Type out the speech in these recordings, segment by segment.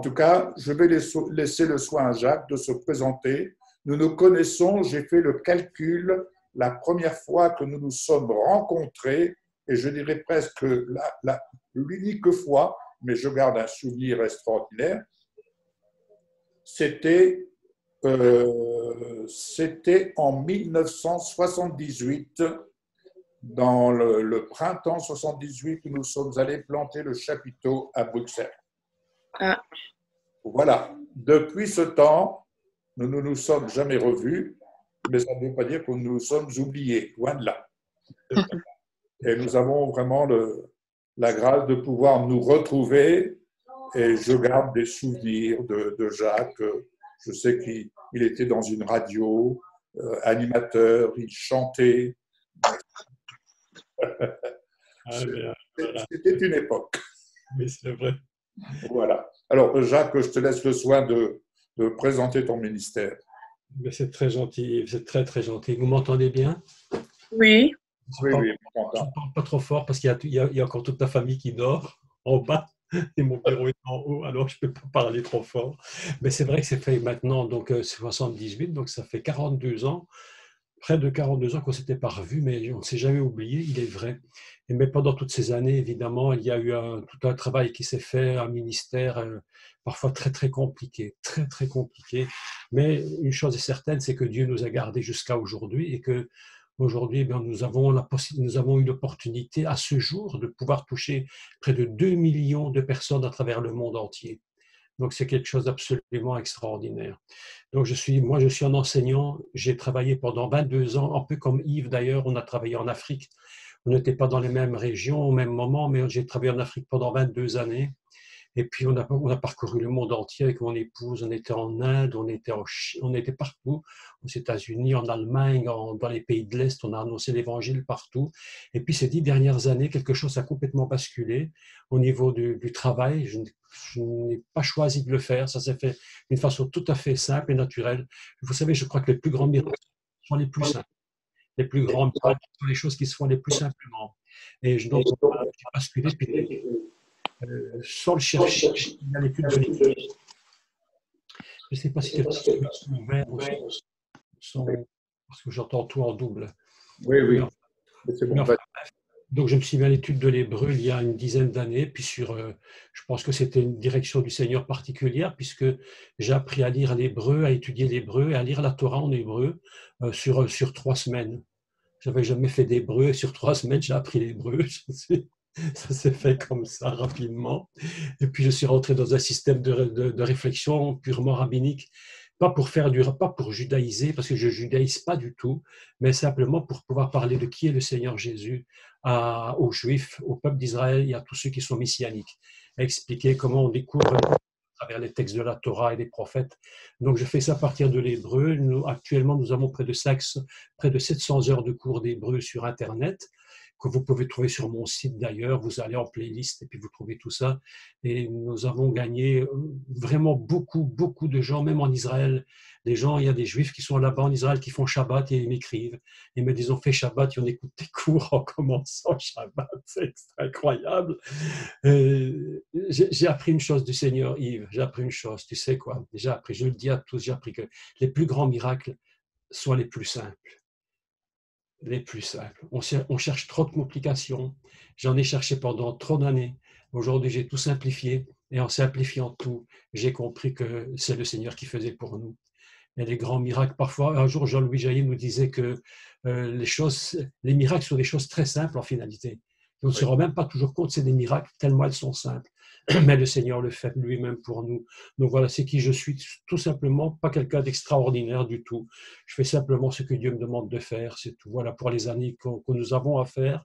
tout cas, je vais laisser le soin à Jacques de se présenter. Nous nous connaissons, j'ai fait le calcul, la première fois que nous nous sommes rencontrés, et je dirais presque l'unique fois, mais je garde un souvenir extraordinaire, c'était en 1978, dans le printemps 78, où nous sommes allés planter le chapiteau à Bruxelles. Ah. Voilà. Depuis ce temps, nous ne nous sommes jamais revus, mais ça ne veut pas dire que nous nous sommes oubliés, loin de là. Et nous avons vraiment la grâce de pouvoir nous retrouver. Et je garde des souvenirs de Jacques. Je sais qu'il était dans une radio, animateur, il chantait. C'était une époque. Oui, c'est vrai. Voilà. Alors, Jacques, je te laisse le soin de présenter ton ministère. Mais c'est très gentil, c'est très très gentil. Vous m'entendez bien? Oui. Oui, Je oui, ne parle pas trop fort parce qu'il y a encore toute la famille qui dort en bas et mon bureau est en haut, alors je ne peux pas parler trop fort. Mais c'est vrai que c'est fait maintenant, donc 78, donc ça fait 42 ans, près de 42 ans qu'on ne s'était pas revus, mais on ne s'est jamais oublié, il est vrai. Mais pendant toutes ces années, évidemment, il y a eu tout un travail qui s'est fait, un ministère parfois très très compliqué, très très compliqué. Mais une chose est certaine, c'est que Dieu nous a gardés jusqu'à aujourd'hui et que aujourd'hui, nous avons eu l'opportunité à ce jour de pouvoir toucher près de 2 millions de personnes à travers le monde entier. Donc, c'est quelque chose d'absolument extraordinaire. Donc, moi, je suis un enseignant. J'ai travaillé pendant 22 ans, un peu comme Yves d'ailleurs. On a travaillé en Afrique. On n'était pas dans les mêmes régions au même moment, mais j'ai travaillé en Afrique pendant 22 années. Et puis, on a parcouru le monde entier avec mon épouse. On était en Inde, on était partout, aux États-Unis, en Allemagne, dans les pays de l'Est. On a annoncé l'Évangile partout. Et puis, ces 10 dernières années, quelque chose a complètement basculé au niveau du travail. Je n'ai pas choisi de le faire. Ça s'est fait d'une façon tout à fait simple et naturelle. Vous savez, je crois que les plus grands miracles sont les plus simples. Les plus grands miracles sont les choses qui se font les plus simplement. Et donc, j'ai basculé. Puis, sans le chercher, il y a l'étude de l'Église. Je ne sais pas si quelqu'un est ouvert parce que j'entends tout en double. Oui, oui. C'est bon. Donc, je me suis mis à l'étude de l'hébreu il y a une dizaine d'années, puis je pense que c'était une direction du Seigneur particulière, puisque j'ai appris à lire l'hébreu, à étudier l'hébreu et à lire la Torah en hébreu sur 3 semaines. Je n'avais jamais fait d'hébreu et sur 3 semaines, j'ai appris l'hébreu. Ça s'est fait comme ça rapidement. Et puis je suis rentré dans un système de réflexion purement rabbinique, pas pour judaïser, parce que je judaïse pas du tout, mais simplement pour pouvoir parler de qui est le Seigneur Jésus aux Juifs, au peuple d'Israël et à tous ceux qui sont messianiques, expliquer comment on découvre à travers les textes de la Torah et des prophètes. Donc je fais ça à partir de l'hébreu. Actuellement, nous avons près de 700 heures de cours d'hébreu sur Internet, que vous pouvez trouver sur mon site d'ailleurs. Vous allez en playlist et puis vous trouvez tout ça. Et nous avons gagné vraiment beaucoup, beaucoup de gens, même en Israël. Il y a des Juifs qui sont là-bas en Israël qui font Shabbat et ils m'écrivent. Ils me disent, on fait Shabbat et on écoute tes cours en commençant Shabbat. C'est incroyable. J'ai appris une chose du Seigneur, Yves. J'ai appris une chose, tu sais quoi? J'ai appris, je le dis à tous, j'ai appris que les plus grands miracles sont les plus simples. Les plus simples. On cherche trop de complications. J'en ai cherché pendant trop d'années. Aujourd'hui, j'ai tout simplifié. Et en simplifiant tout, j'ai compris que c'est le Seigneur qui faisait pour nous. Et les grands miracles, parfois, un jour, Jean-Louis Jaillet nous disait que les miracles sont des choses très simples en finalité. On ne se rend même pas toujours compte que c'est des miracles, tellement elles sont simples. Mais le Seigneur le fait lui-même pour nous. Donc voilà, c'est qui je suis, tout simplement, pas quelqu'un d'extraordinaire du tout. Je fais simplement ce que Dieu me demande de faire, c'est tout. Voilà pour les années que nous avons à faire.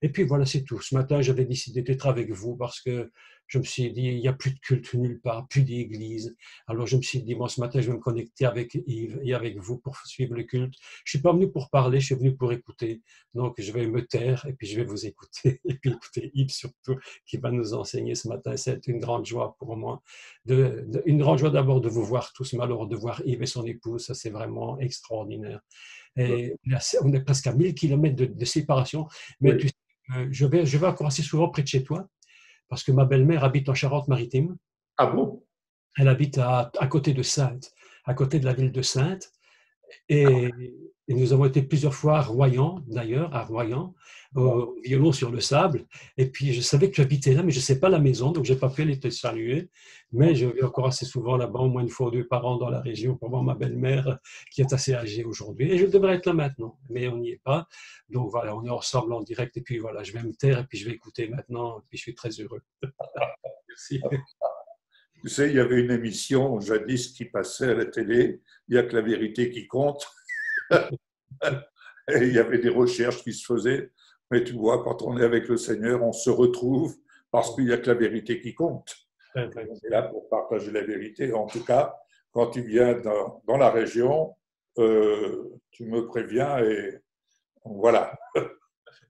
Et puis voilà, c'est tout. Ce matin, j'avais décidé d'être avec vous parce que je me suis dit, il n'y a plus de culte nulle part, plus d'église. Alors je me suis dit, moi ce matin, je vais me connecter avec Yves et avec vous pour suivre le culte. Je ne suis pas venu pour parler, je suis venu pour écouter. Donc je vais me taire et puis je vais vous écouter. Et puis écouter Yves surtout, qui va nous enseigner ce matin. C'est une grande joie pour moi. Une grande joie d'abord de vous voir tous, mais alors de voir Yves et son épouse, ça c'est vraiment extraordinaire. Et là, on est presque à 1000 kilomètres de séparation. Mais tu sais, je vais encore assez souvent près de chez toi, parce que ma belle-mère habite en Charente-Maritime. Ah bon? Elle habite à côté de Saintes, à côté de la ville de Saintes. Et, et nous avons été plusieurs fois à Royan, d'ailleurs, à Royan, au violon sur le sable. Et puis, je savais que tu habitais là, mais je ne sais pas la maison, donc je n'ai pas pu aller te saluer. Mais je vais encore assez souvent là-bas, au moins une fois ou deux par an dans la région, pour voir ma belle-mère, qui est assez âgée aujourd'hui. Et je devrais être là maintenant, mais on n'y est pas. Donc voilà, on est ensemble en direct. Et puis voilà, je vais me taire et puis je vais écouter maintenant. Et puis je suis très heureux. Merci. Tu sais, il y avait une émission jadis qui passait à la télé, il n'y a que la vérité qui compte. Et il y avait des recherches qui se faisaient. Mais tu vois, quand on est avec le Seigneur, on se retrouve parce qu'il n'y a que la vérité qui compte. On est là pour partager la vérité. En tout cas, quand tu viens dans la région, tu me préviens et voilà.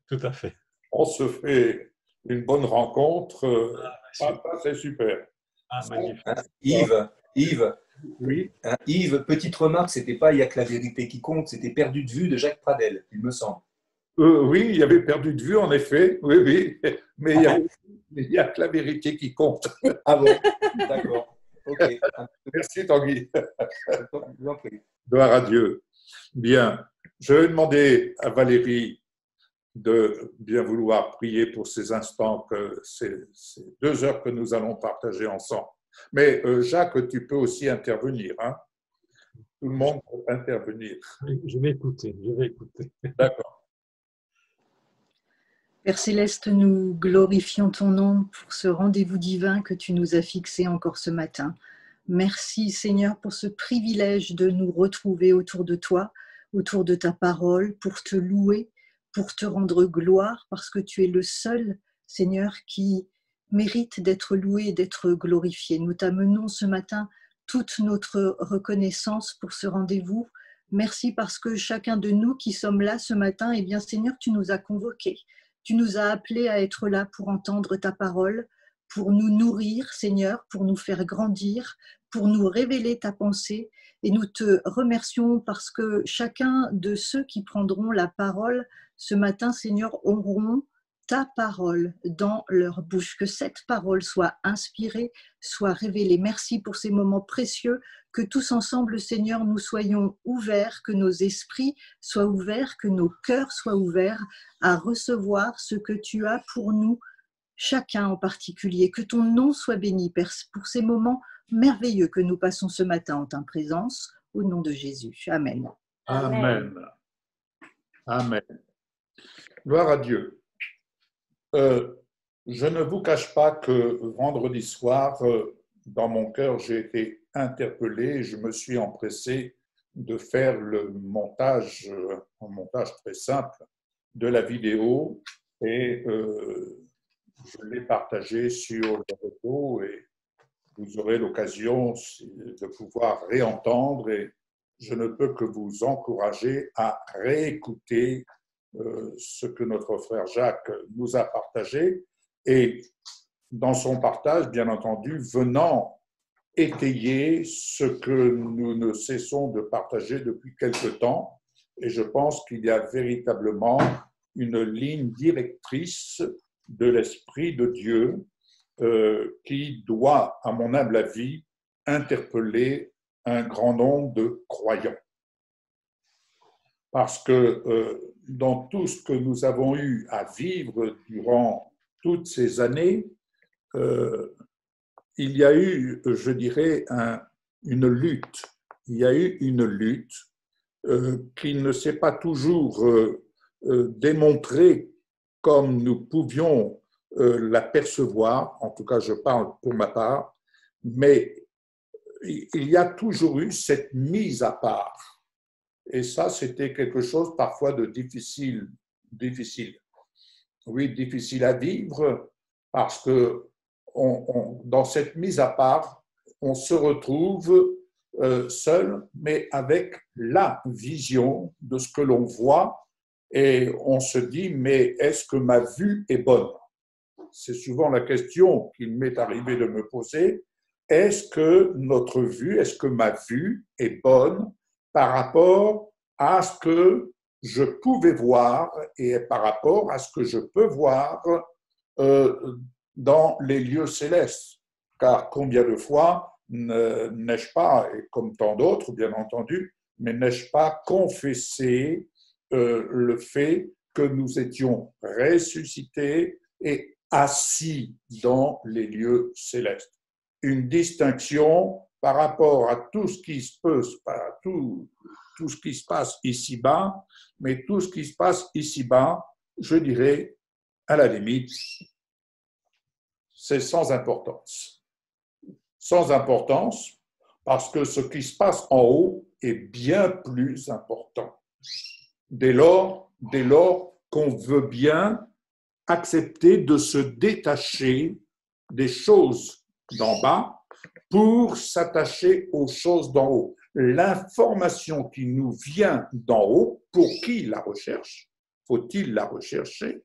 Tout à fait. On se fait une bonne rencontre. C'est super. Ah, magnifique. Yves, Oui. Yves, petite remarque, c'était pas il y a que la vérité qui compte, c'était Perdu de vue de Jacques Pradel, il me semble. Oui, il y avait Perdu de vue, en effet. Oui, oui. Mais il y a que la vérité qui compte. Ah bon, d'accord. Ok. Merci, Tanguy. Je vous en prie. Gloire à Dieu. Bien. Je vais demander à Valérie de bien vouloir prier pour ces instants, ces 2 heures que nous allons partager ensemble. Mais Jacques, tu peux aussi intervenir. Hein? Tout le monde peut intervenir. Je vais écouter, je vais écouter. D'accord. Père Céleste, nous glorifions ton nom pour ce rendez-vous divin que tu nous as fixé encore ce matin. Merci Seigneur pour ce privilège de nous retrouver autour de toi, autour de ta parole, pour te louer, pour te rendre gloire, parce que tu es le seul Seigneur qui mérite d'être loué et d'être glorifié. Nous t'amenons ce matin toute notre reconnaissance pour ce rendez-vous. Merci parce que chacun de nous qui sommes là ce matin, eh bien Seigneur, tu nous as convoqués. Tu nous as appelés à être là pour entendre ta parole, pour nous nourrir, Seigneur, pour nous faire grandir, pour nous révéler ta pensée. Et nous te remercions parce que chacun de ceux qui prendront la parole ce matin, Seigneur, auront ta parole dans leur bouche. Que cette parole soit inspirée, soit révélée. Merci pour ces moments précieux. Que tous ensemble, Seigneur, nous soyons ouverts, que nos esprits soient ouverts, que nos cœurs soient ouverts à recevoir ce que tu as pour nous, chacun en particulier. Que ton nom soit béni, Père, pour ces moments merveilleux que nous passons ce matin en ta présence, au nom de Jésus. Amen. Amen. Amen. Gloire à Dieu. Je ne vous cache pas que vendredi soir, dans mon cœur, j'ai été interpellé. Je me suis empressé de faire le montage, un montage très simple de la vidéo et je l'ai partagé sur le réseau et vous aurez l'occasion de pouvoir réentendre et je ne peux que vous encourager à réécouter ce que notre frère Jacques nous a partagé et dans son partage, bien entendu, venant étayer ce que nous ne cessons de partager depuis quelque temps. Et je pense qu'il y a véritablement une ligne directrice de l'Esprit de Dieu qui doit, à mon humble avis, interpeller un grand nombre de croyants. Parce que dans tout ce que nous avons eu à vivre durant toutes ces années, il y a eu, je dirais, une lutte. Il y a eu une lutte qui ne s'est pas toujours démontrée comme nous pouvions la percevoir, en tout cas je parle pour ma part, mais il y a toujours eu cette mise à part. Et ça, c'était quelque chose parfois de difficile. Oui, difficile à vivre parce que dans cette mise à part, on se retrouve seul, mais avec la vision de ce que l'on voit et on se dit, mais est-ce que ma vue est bonne? C'est souvent la question qu'il m'est arrivé de me poser. Est-ce que notre vue, est-ce que ma vue est bonne par rapport à ce que je pouvais voir et par rapport à ce que je peux voir dans les lieux célestes? Car combien de fois n'ai-je pas, et comme tant d'autres, bien entendu, mais n'ai-je pas confessé le fait que nous étions ressuscités et assis dans les lieux célestes. Une distinction par rapport à tout ce qui se peut, tout ce qui se passe ici-bas, mais tout ce qui se passe ici-bas, je dirais, à la limite, c'est sans importance. Sans importance, parce que ce qui se passe en haut est bien plus important. Dès lors qu'on veut bien accepter de se détacher des choses d'en bas pour s'attacher aux choses d'en haut. L'information qui nous vient d'en haut, pour qui la recherche, faut-il la rechercher,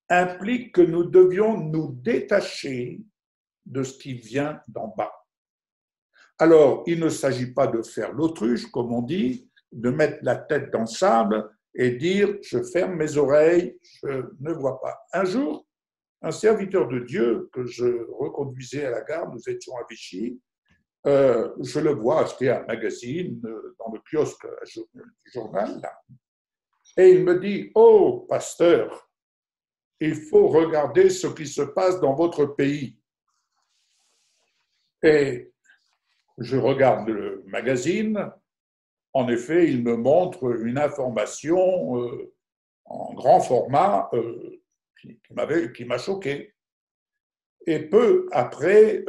implique que nous devions nous détacher de ce qui vient d'en bas. Alors, il ne s'agit pas de faire l'autruche, comme on dit, de mettre la tête dans le sable et dire « je ferme mes oreilles, je ne vois pas ». Un jour, un serviteur de Dieu que je reconduisais à la gare, nous étions à Vichy, je le vois acheter un magazine dans le kiosque du journal, là, et il me dit « oh, pasteur, il faut regarder ce qui se passe dans votre pays ». Et je regarde le magazine. En effet, il me montre une information en grand format qui m'a choqué. Et peu après,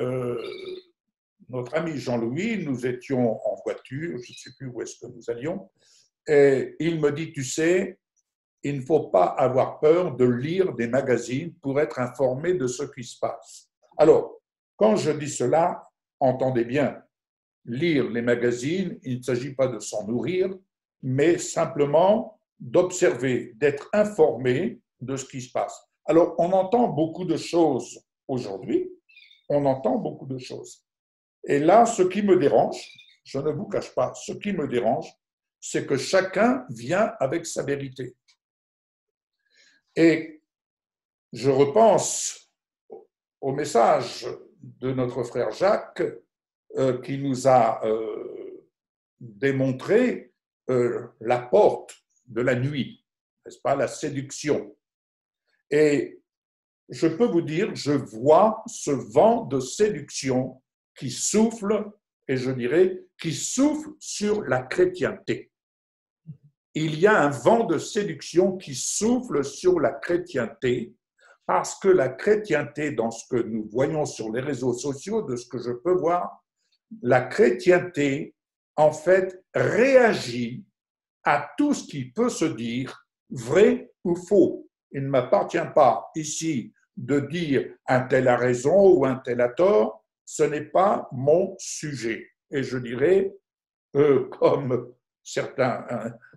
notre ami Jean-Louis, nous étions en voiture, je ne sais plus où est-ce que nous allions, et il me dit, tu sais, il ne faut pas avoir peur de lire des magazines pour être informé de ce qui se passe. Alors, quand je dis cela, entendez bien, lire les magazines, il ne s'agit pas de s'en nourrir, mais simplement d'observer, d'être informé de ce qui se passe. Alors, on entend beaucoup de choses aujourd'hui, on entend beaucoup de choses. Et là, ce qui me dérange, je ne vous cache pas, ce qui me dérange, c'est que chacun vient avec sa vérité. Et je repense au message de notre frère Jacques qui nous a démontré la porte de la nuit, n'est-ce pas, la séduction. Et je peux vous dire, je vois ce vent de séduction qui souffle, et je dirais, qui souffle sur la chrétienté. Il y a un vent de séduction qui souffle sur la chrétienté, parce que la chrétienté, dans ce que nous voyons sur les réseaux sociaux, de ce que je peux voir, la chrétienté, en fait, réagit à tout ce qui peut se dire vrai ou faux. Il ne m'appartient pas ici de dire un tel a raison ou un tel a tort, ce n'est pas mon sujet. Et je dirais, comme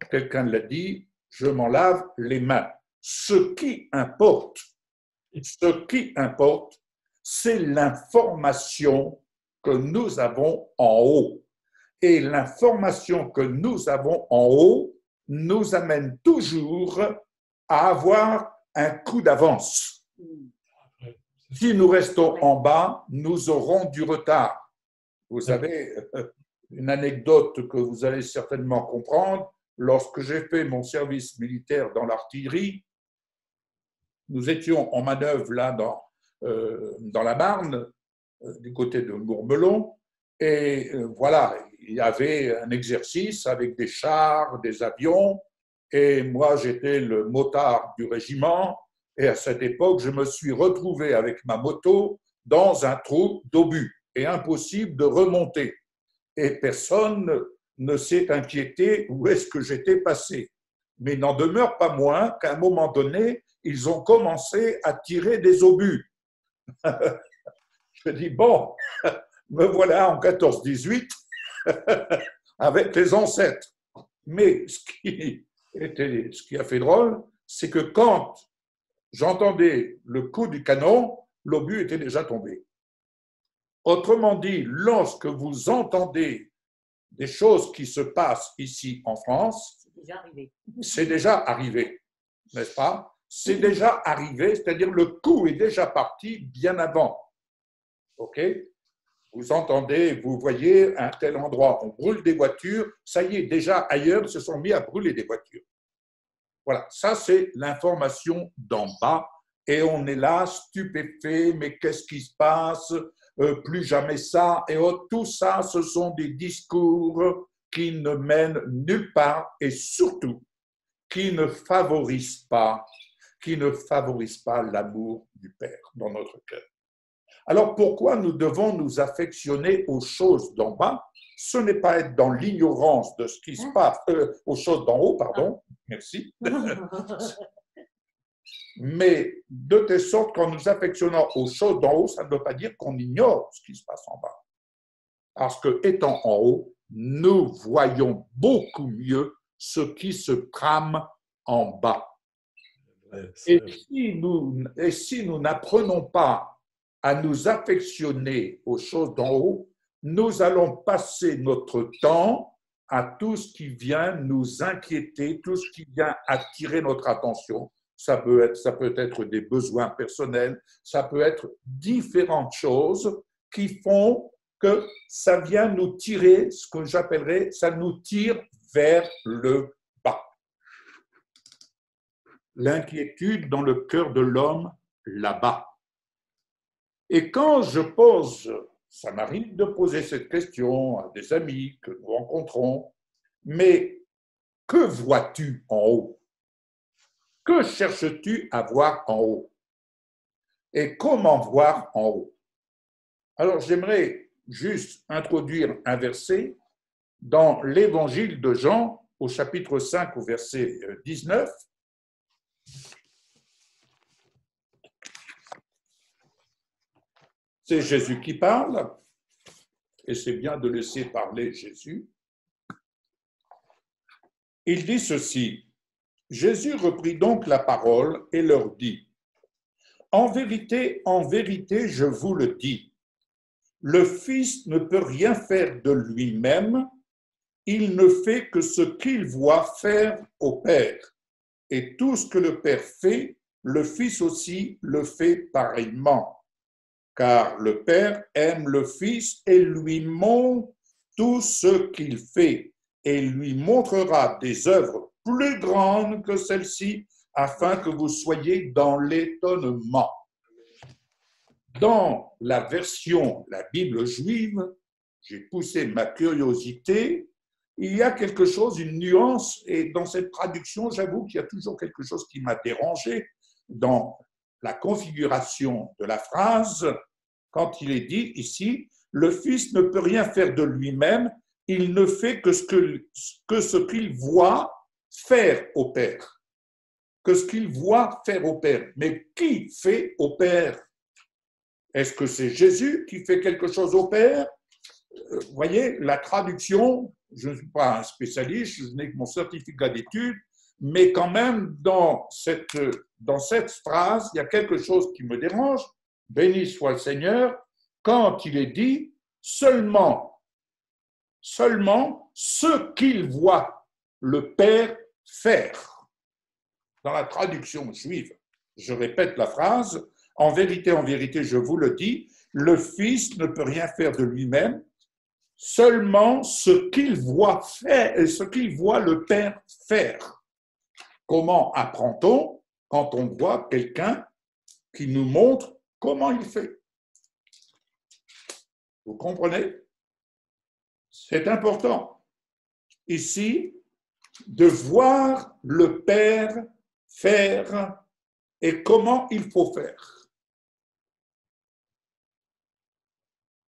quelqu'un l'a dit, je m'en lave les mains. Ce qui importe, c'est l'information que nous avons en haut. Et l'information que nous avons en haut nous amène toujours à avoir un coup d'avance. Si nous restons en bas, nous aurons du retard. Vous savez, une anecdote que vous allez certainement comprendre, lorsque j'ai fait mon service militaire dans l'artillerie, nous étions en manœuvre là dans la Marne, du côté de Mourmelon, et voilà, il y avait un exercice avec des chars, des avions, et moi j'étais le motard du régiment, et à cette époque je me suis retrouvé avec ma moto dans un trou d'obus, et impossible de remonter. Et personne ne s'est inquiété où est-ce que j'étais passé. Mais il n'en demeure pas moins qu'à un moment donné, ils ont commencé à tirer des obus. Je dis, bon, me voilà en 14-18 avec les ancêtres. Mais ce qui a fait drôle, c'est que quand j'entendais le coup du canon, l'obus était déjà tombé. Autrement dit, lorsque vous entendez des choses qui se passent ici en France, c'est déjà arrivé, n'est-ce pas? C'est déjà arrivé, c'est-à-dire le coup est déjà parti bien avant. OK? Vous entendez, vous voyez un tel endroit, on brûle des voitures, ça y est, déjà ailleurs, ils se sont mis à brûler des voitures. Voilà, ça c'est l'information d'en bas et on est là stupéfait, mais qu'est-ce qui se passe? Plus jamais ça. Et tout ça, ce sont des discours qui ne mènent nulle part et surtout qui ne favorisent pas l'amour du Père dans notre cœur. Alors pourquoi nous devons nous affectionner aux choses d'en bas? Ce n'est pas être dans l'ignorance de ce qui se passe, aux choses d'en haut, pardon, merci. Mais de telle sorte qu'en nous affectionnant aux choses d'en haut, ça ne veut pas dire qu'on ignore ce qui se passe en bas. Parce que, étant en haut, nous voyons beaucoup mieux ce qui se trame en bas. Et si nous n'apprenons pas à nous affectionner aux choses d'en haut, nous allons passer notre temps à tout ce qui vient nous inquiéter, tout ce qui vient attirer notre attention. Ça peut être des besoins personnels, ça peut être différentes choses qui font que ça vient nous tirer, ce que j'appellerais, ça nous tire vers le bas. L'inquiétude dans le cœur de l'homme, là-bas. Et quand je pose, ça m'arrive de poser cette question à des amis que nous rencontrons, mais que vois-tu en haut? Que cherches-tu à voir en haut? Et comment voir en haut? Alors j'aimerais juste introduire un verset dans l'évangile de Jean, au chapitre 5, au verset 19. C'est Jésus qui parle, et c'est bien de laisser parler Jésus. Il dit ceci, Jésus reprit donc la parole et leur dit, en vérité, je vous le dis, le Fils ne peut rien faire de lui-même, il ne fait que ce qu'il voit faire au Père. Et tout ce que le Père fait, le Fils aussi le fait pareillement. Car le Père aime le Fils et lui montre tout ce qu'il fait et lui montrera des œuvres plus grandes que celles-ci afin que vous soyez dans l'étonnement. Dans la version, la Bible juive, j'ai poussé ma curiosité, il y a quelque chose, une nuance, et dans cette traduction, j'avoue qu'il y a toujours quelque chose qui m'a dérangé dans la configuration de la phrase, quand il est dit ici, le Fils ne peut rien faire de lui-même, il ne fait que ce qu'il voit faire au Père. Que ce qu'il voit faire au Père. Mais qui fait au Père? Est-ce que c'est Jésus qui fait quelque chose au Père? Vous voyez, la traduction, je ne suis pas un spécialiste, je n'ai que mon certificat d'études, mais quand même, dans cette phrase, il y a quelque chose qui me dérange. Béni soit le Seigneur, quand il est dit seulement ce qu'il voit le Père faire. Dans la traduction juive, je répète la phrase, en vérité, je vous le dis, le Fils ne peut rien faire de lui-même, seulement ce qu'il voit faire et ce qu'il voit le Père faire. Comment apprend-on quand on voit quelqu'un qui nous montre comment il fait? Vous comprenez? C'est important ici de voir le Père faire et comment il faut faire.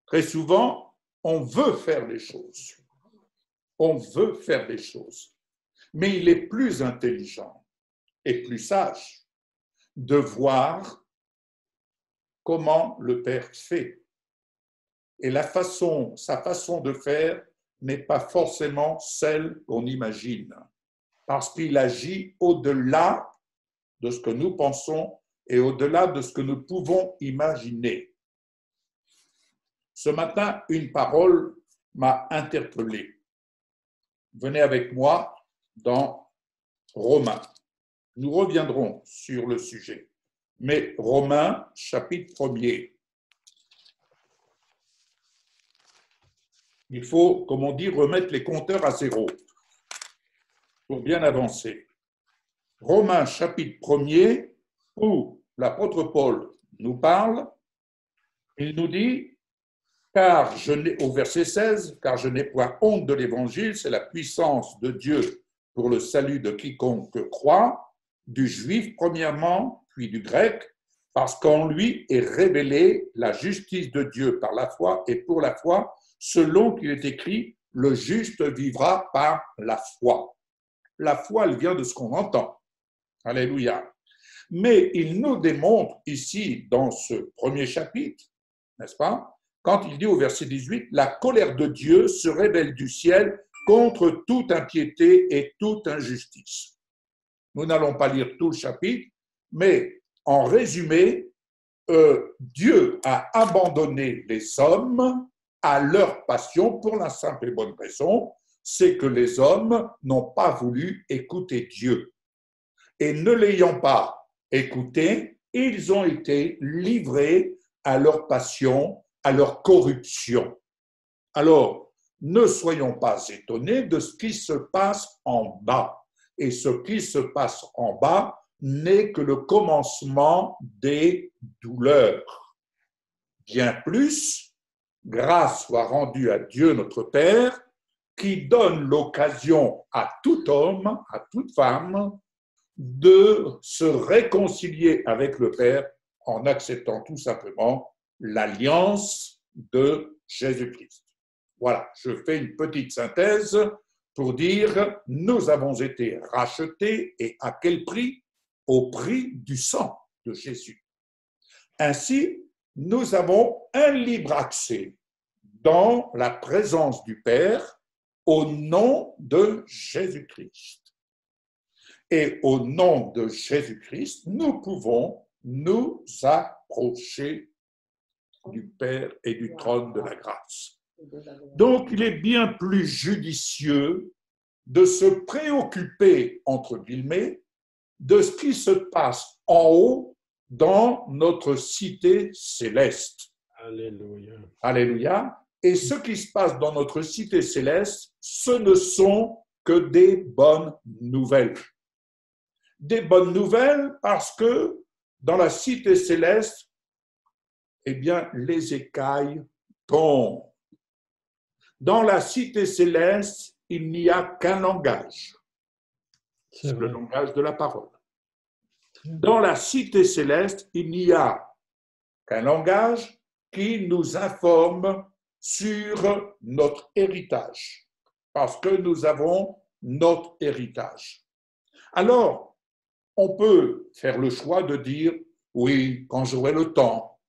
Très souvent, on veut faire les choses. On veut faire les choses. Mais il est plus intelligent et plus sage de voir comment le Père fait. Et sa façon de faire n'est pas forcément celle qu'on imagine, parce qu'il agit au-delà de ce que nous pensons et au-delà de ce que nous pouvons imaginer. Ce matin, une parole m'a interpellé. Venez avec moi dans Romains. Nous reviendrons sur le sujet. Mais Romains, chapitre 1er. Il faut, comme on dit, remettre les compteurs à zéro pour bien avancer. Romains chapitre 1er, où l'apôtre Paul nous parle, il nous dit, au verset 16, car je n'ai point honte de l'évangile, c'est la puissance de Dieu pour le salut de quiconque croit, du juif premièrement, puis du grec, parce qu'en lui est révélée la justice de Dieu par la foi et pour la foi, selon qu'il est écrit, le juste vivra par la foi. La foi, elle vient de ce qu'on entend. Alléluia. Mais il nous démontre ici, dans ce premier chapitre, n'est-ce pas, quand il dit au verset 18, « La colère de Dieu se révèle du ciel contre toute impiété et toute injustice. » Nous n'allons pas lire tout le chapitre, mais en résumé, Dieu a abandonné les hommes à leur passion pour la simple et bonne raison, c'est que les hommes n'ont pas voulu écouter Dieu. Et ne l'ayant pas écouté, ils ont été livrés à leur passion, à leur corruption. Alors, ne soyons pas étonnés de ce qui se passe en bas. Et ce qui se passe en bas n'est que le commencement des douleurs. Bien plus, grâce soit rendue à Dieu notre Père, qui donne l'occasion à tout homme, à toute femme, de se réconcilier avec le Père en acceptant tout simplement l'alliance de Jésus-Christ. Voilà, je fais une petite synthèse pour dire, nous avons été rachetés et à quel prix? Au prix du sang de Jésus. Ainsi, nous avons un libre accès dans la présence du Père au nom de Jésus-Christ. Et au nom de Jésus-Christ, nous pouvons nous approcher du Père et du trône de la grâce. Donc, il est bien plus judicieux de se préoccuper, entre guillemets, de ce qui se passe en haut dans notre cité céleste. Alléluia. Alléluia. Et ce qui se passe dans notre cité céleste, ce ne sont que des bonnes nouvelles. Des bonnes nouvelles parce que dans la cité céleste, eh bien, les écailles tombent. Dans la cité céleste, il n'y a qu'un langage. C'est le langage de la parole. Dans la cité céleste, il n'y a qu'un langage qui nous informe sur notre héritage, parce que nous avons notre héritage. Alors, on peut faire le choix de dire, oui, quand j'aurai le temps,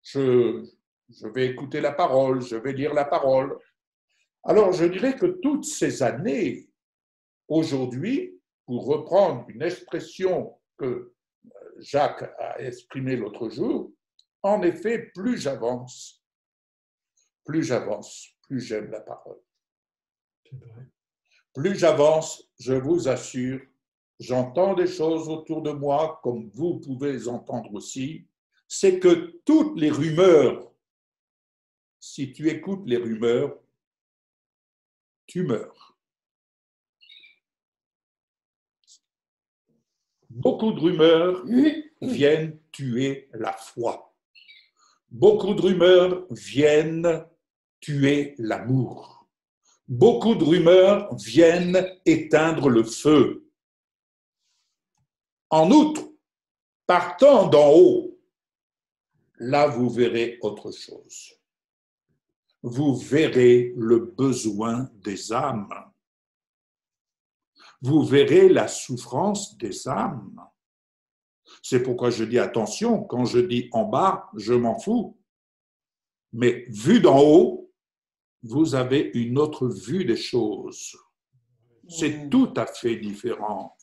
je vais écouter la parole, je vais lire la parole. Alors, je dirais que toutes ces années, aujourd'hui, pour reprendre une expression que Jacques a exprimée l'autre jour, en effet, plus j'avance, plus j'aime la parole. Plus j'avance, je vous assure, j'entends des choses autour de moi, comme vous pouvez les entendre aussi, c'est que toutes les rumeurs, si tu écoutes les rumeurs, tu meurs. Beaucoup de rumeurs viennent tuer la foi. Beaucoup de rumeurs viennent tuer l'amour. Beaucoup de rumeurs viennent éteindre le feu. En outre, partant d'en haut, là vous verrez autre chose. Vous verrez le besoin des âmes. Vous verrez la souffrance des âmes. C'est pourquoi je dis attention, quand je dis en bas, je m'en fous. Mais vu d'en haut, vous avez une autre vue des choses. C'est tout à fait différent.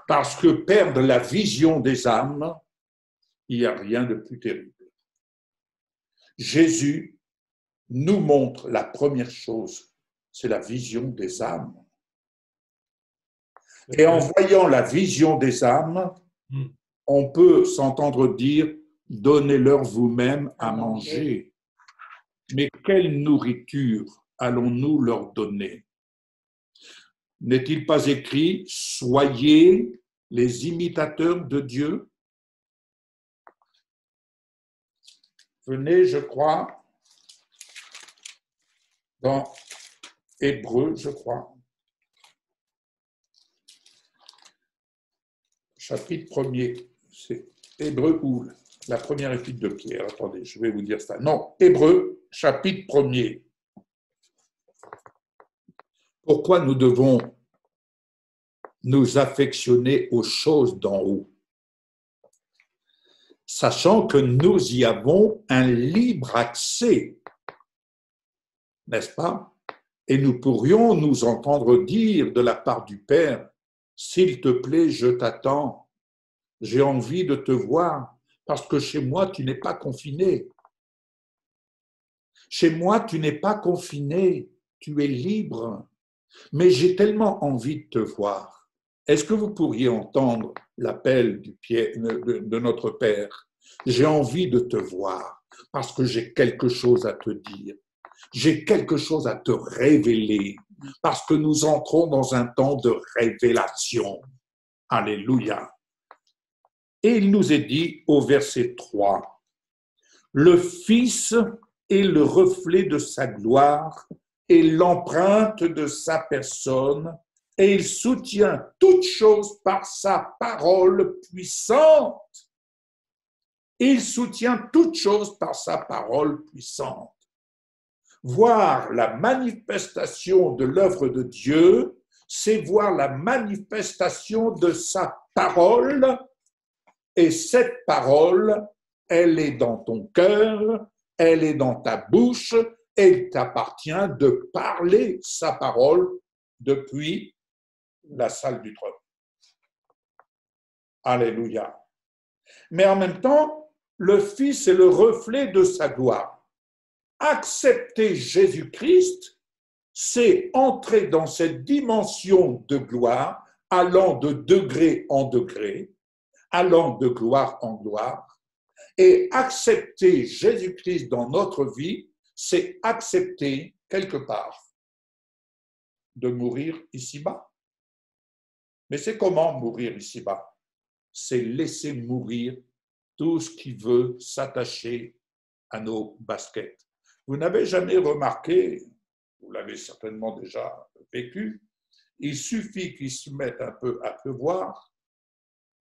Parce que perdre la vision des âmes, il n'y a rien de plus terrible. Jésus nous montre la première chose, c'est la vision des âmes. Et en voyant la vision des âmes, on peut s'entendre dire « donnez-leur vous-même à manger ». Mais quelle nourriture allons-nous leur donner? N'est-il pas écrit « Soyez les imitateurs de Dieu » ? Venez, je crois, dans Hébreu, je crois, chapitre 1er, c'est Hébreu ou la première épître de Pierre. Attendez, je vais vous dire ça. Non, Hébreu, chapitre 1er. Pourquoi nous devons nous affectionner aux choses d'en haut, sachant que nous y avons un libre accès, n'est-ce pas? Et nous pourrions nous entendre dire de la part du Père, « S'il te plaît, je t'attends, j'ai envie de te voir, parce que chez moi, tu n'es pas confiné. Chez moi, tu n'es pas confiné, tu es libre, mais j'ai tellement envie de te voir. » Est-ce que vous pourriez entendre l'appel de notre Père? J'ai envie de te voir, parce que j'ai quelque chose à te dire. J'ai quelque chose à te révéler, parce que nous entrons dans un temps de révélation. Alléluia. Et il nous est dit au verset 3, « Le Fils est le reflet de sa gloire et l'empreinte de sa personne, et il soutient toutes choses par sa parole puissante. » Il soutient toutes choses par sa parole puissante. Voir la manifestation de l'œuvre de Dieu, c'est voir la manifestation de sa parole, et cette parole, elle est dans ton cœur, elle est dans ta bouche, et il t'appartient de parler sa parole depuis la salle du trône. Alléluia. Mais en même temps, le Fils est le reflet de sa gloire. Accepter Jésus-Christ, c'est entrer dans cette dimension de gloire, allant de degré en degré, allant de gloire en gloire. Et accepter Jésus-Christ dans notre vie, c'est accepter quelque part de mourir ici-bas. Mais c'est comment mourir ici-bas? C'est laisser mourir tout ce qui veut s'attacher à nos baskets. Vous n'avez jamais remarqué, vous l'avez certainement déjà vécu, il suffit qu'il se mette un peu à pleuvoir.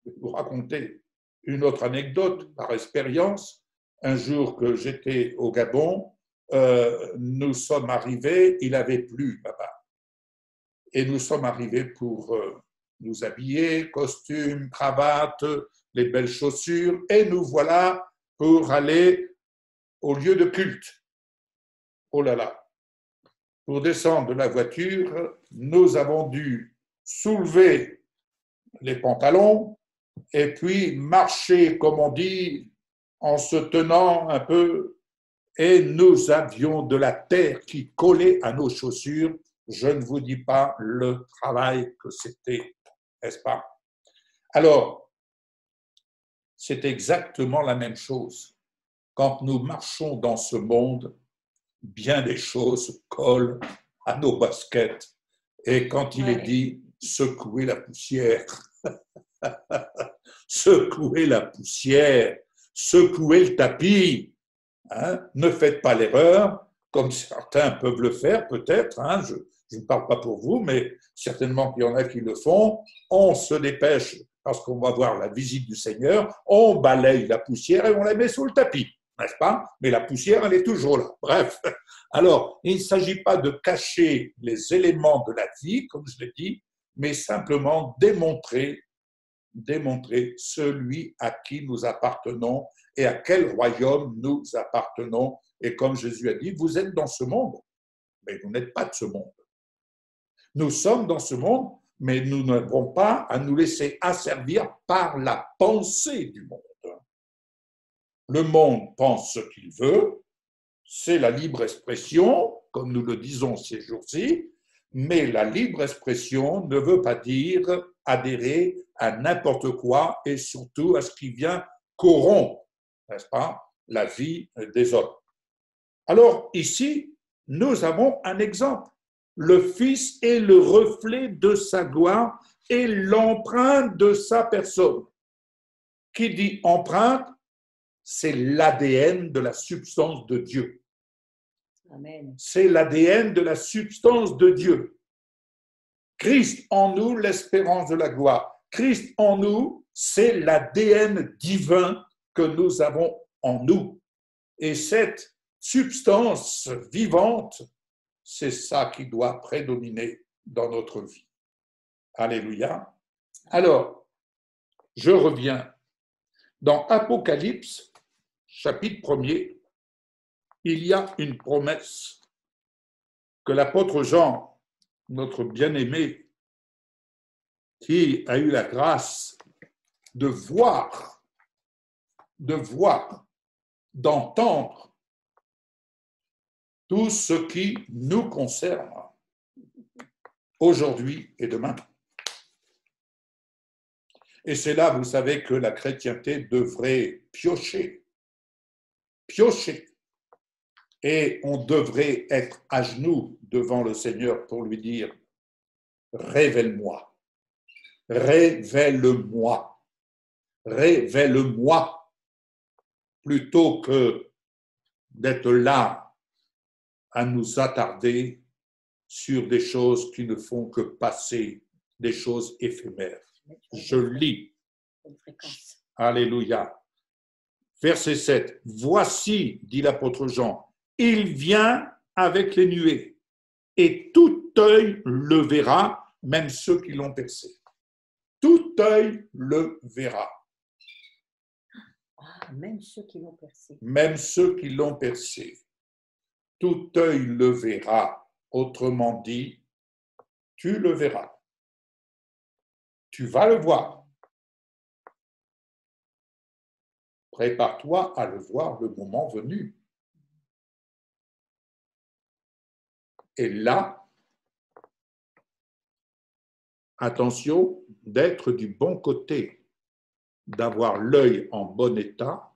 Je vais vous raconter une autre anecdote par expérience. Un jour que j'étais au Gabon, nous sommes arrivés, il avait plu là-bas. Et nous sommes arrivés pour nous habiller, costume, cravate, les belles chaussures, et nous voilà pour aller au lieu de culte. Oh là là! Pour descendre de la voiture, nous avons dû soulever les pantalons et puis marcher, comme on dit, en se tenant un peu, et nous avions de la terre qui collait à nos chaussures. Je ne vous dis pas le travail que c'était, n'est-ce pas? Alors, c'est exactement la même chose. Quand nous marchons dans ce monde, bien des choses collent à nos baskets. Et quand il est dit « secouer la poussière », secouer la poussière, secouer le tapis, hein, ne faites pas l'erreur, comme certains peuvent le faire peut-être, hein, je ne parle pas pour vous, mais certainement qu'il y en a qui le font, on se dépêche parce qu'on va voir la visite du Seigneur, on balaye la poussière et on la met sous le tapis. N'est-ce pas? Mais la poussière, elle est toujours là. Bref, alors, il ne s'agit pas de cacher les éléments de la vie, comme je l'ai dit, mais simplement démontrer celui à qui nous appartenons et à quel royaume nous appartenons. Et comme Jésus a dit, vous êtes dans ce monde, mais vous n'êtes pas de ce monde. Nous sommes dans ce monde, mais nous n'avons pas à nous laisser asservir par la pensée du monde. Le monde pense ce qu'il veut, c'est la libre expression, comme nous le disons ces jours-ci, mais la libre expression ne veut pas dire adhérer à n'importe quoi et surtout à ce qui vient corrompre, n'est-ce pas, la vie des hommes. Alors ici, nous avons un exemple. Le Fils est le reflet de sa gloire et l'empreinte de sa personne. Qui dit empreinte, c'est l'ADN de la substance de Dieu. Amen. C'est l'ADN de la substance de Dieu. Christ en nous, l'espérance de la gloire. Christ en nous, c'est l'ADN divin que nous avons en nous. Et cette substance vivante, c'est ça qui doit prédominer dans notre vie. Alléluia. Alors, je reviens. Dans Apocalypse, chapitre 1er, il y a une promesse que l'apôtre Jean, notre bien-aimé, qui a eu la grâce de voir, d'entendre tout ce qui nous concerne aujourd'hui et demain. Et c'est là, vous savez, que la chrétienté devrait piocher. Et on devrait être à genoux devant le Seigneur pour lui dire « Révèle-moi, révèle-moi, révèle-moi » plutôt que d'être là à nous attarder sur des choses qui ne font que passer, des choses éphémères. Je lis. Alléluia. Verset 7. Voici, dit l'apôtre Jean, il vient avec les nuées, et tout œil le verra, même ceux qui l'ont percé. Tout œil le verra. Ah, même ceux qui l'ont percé. Même ceux qui l'ont percé. Tout œil le verra. Autrement dit, tu le verras. Tu vas le voir. Prépare-toi à le voir le moment venu. Et là, attention d'être du bon côté, d'avoir l'œil en bon état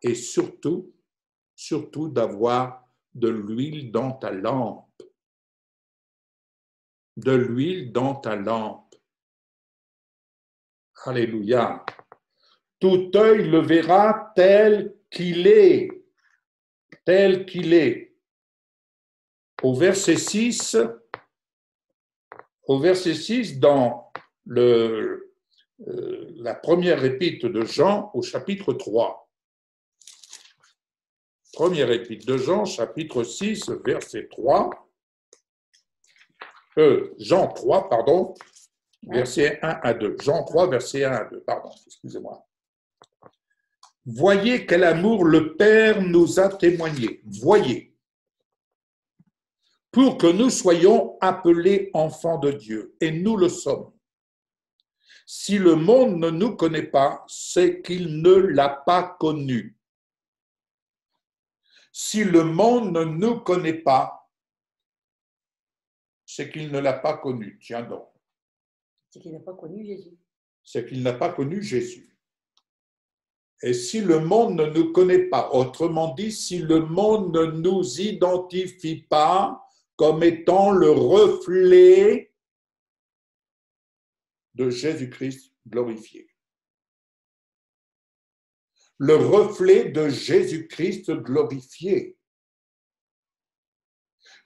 et surtout d'avoir de l'huile dans ta lampe. De l'huile dans ta lampe. Alléluia. Tout œil le verra tel qu'il est. Tel qu'il est. Au verset 6, dans la première épître de Jean, au chapitre 3. Première épître de Jean, chapitre 6, verset 3. Jean 3, pardon, verset 1 à 2. Jean 3, verset 1 à 2, pardon, excusez-moi. Voyez quel amour le Père nous a témoigné. Voyez. Pour que nous soyons appelés enfants de Dieu, et nous le sommes. Si le monde ne nous connaît pas, c'est qu'il ne l'a pas connu. Si le monde ne nous connaît pas, c'est qu'il ne l'a pas connu. Tiens donc. C'est qu'il n'a pas connu Jésus. C'est qu'il n'a pas connu Jésus. Et si le monde ne nous connaît pas, autrement dit, si le monde ne nous identifie pas comme étant le reflet de Jésus-Christ glorifié. Le reflet de Jésus-Christ glorifié.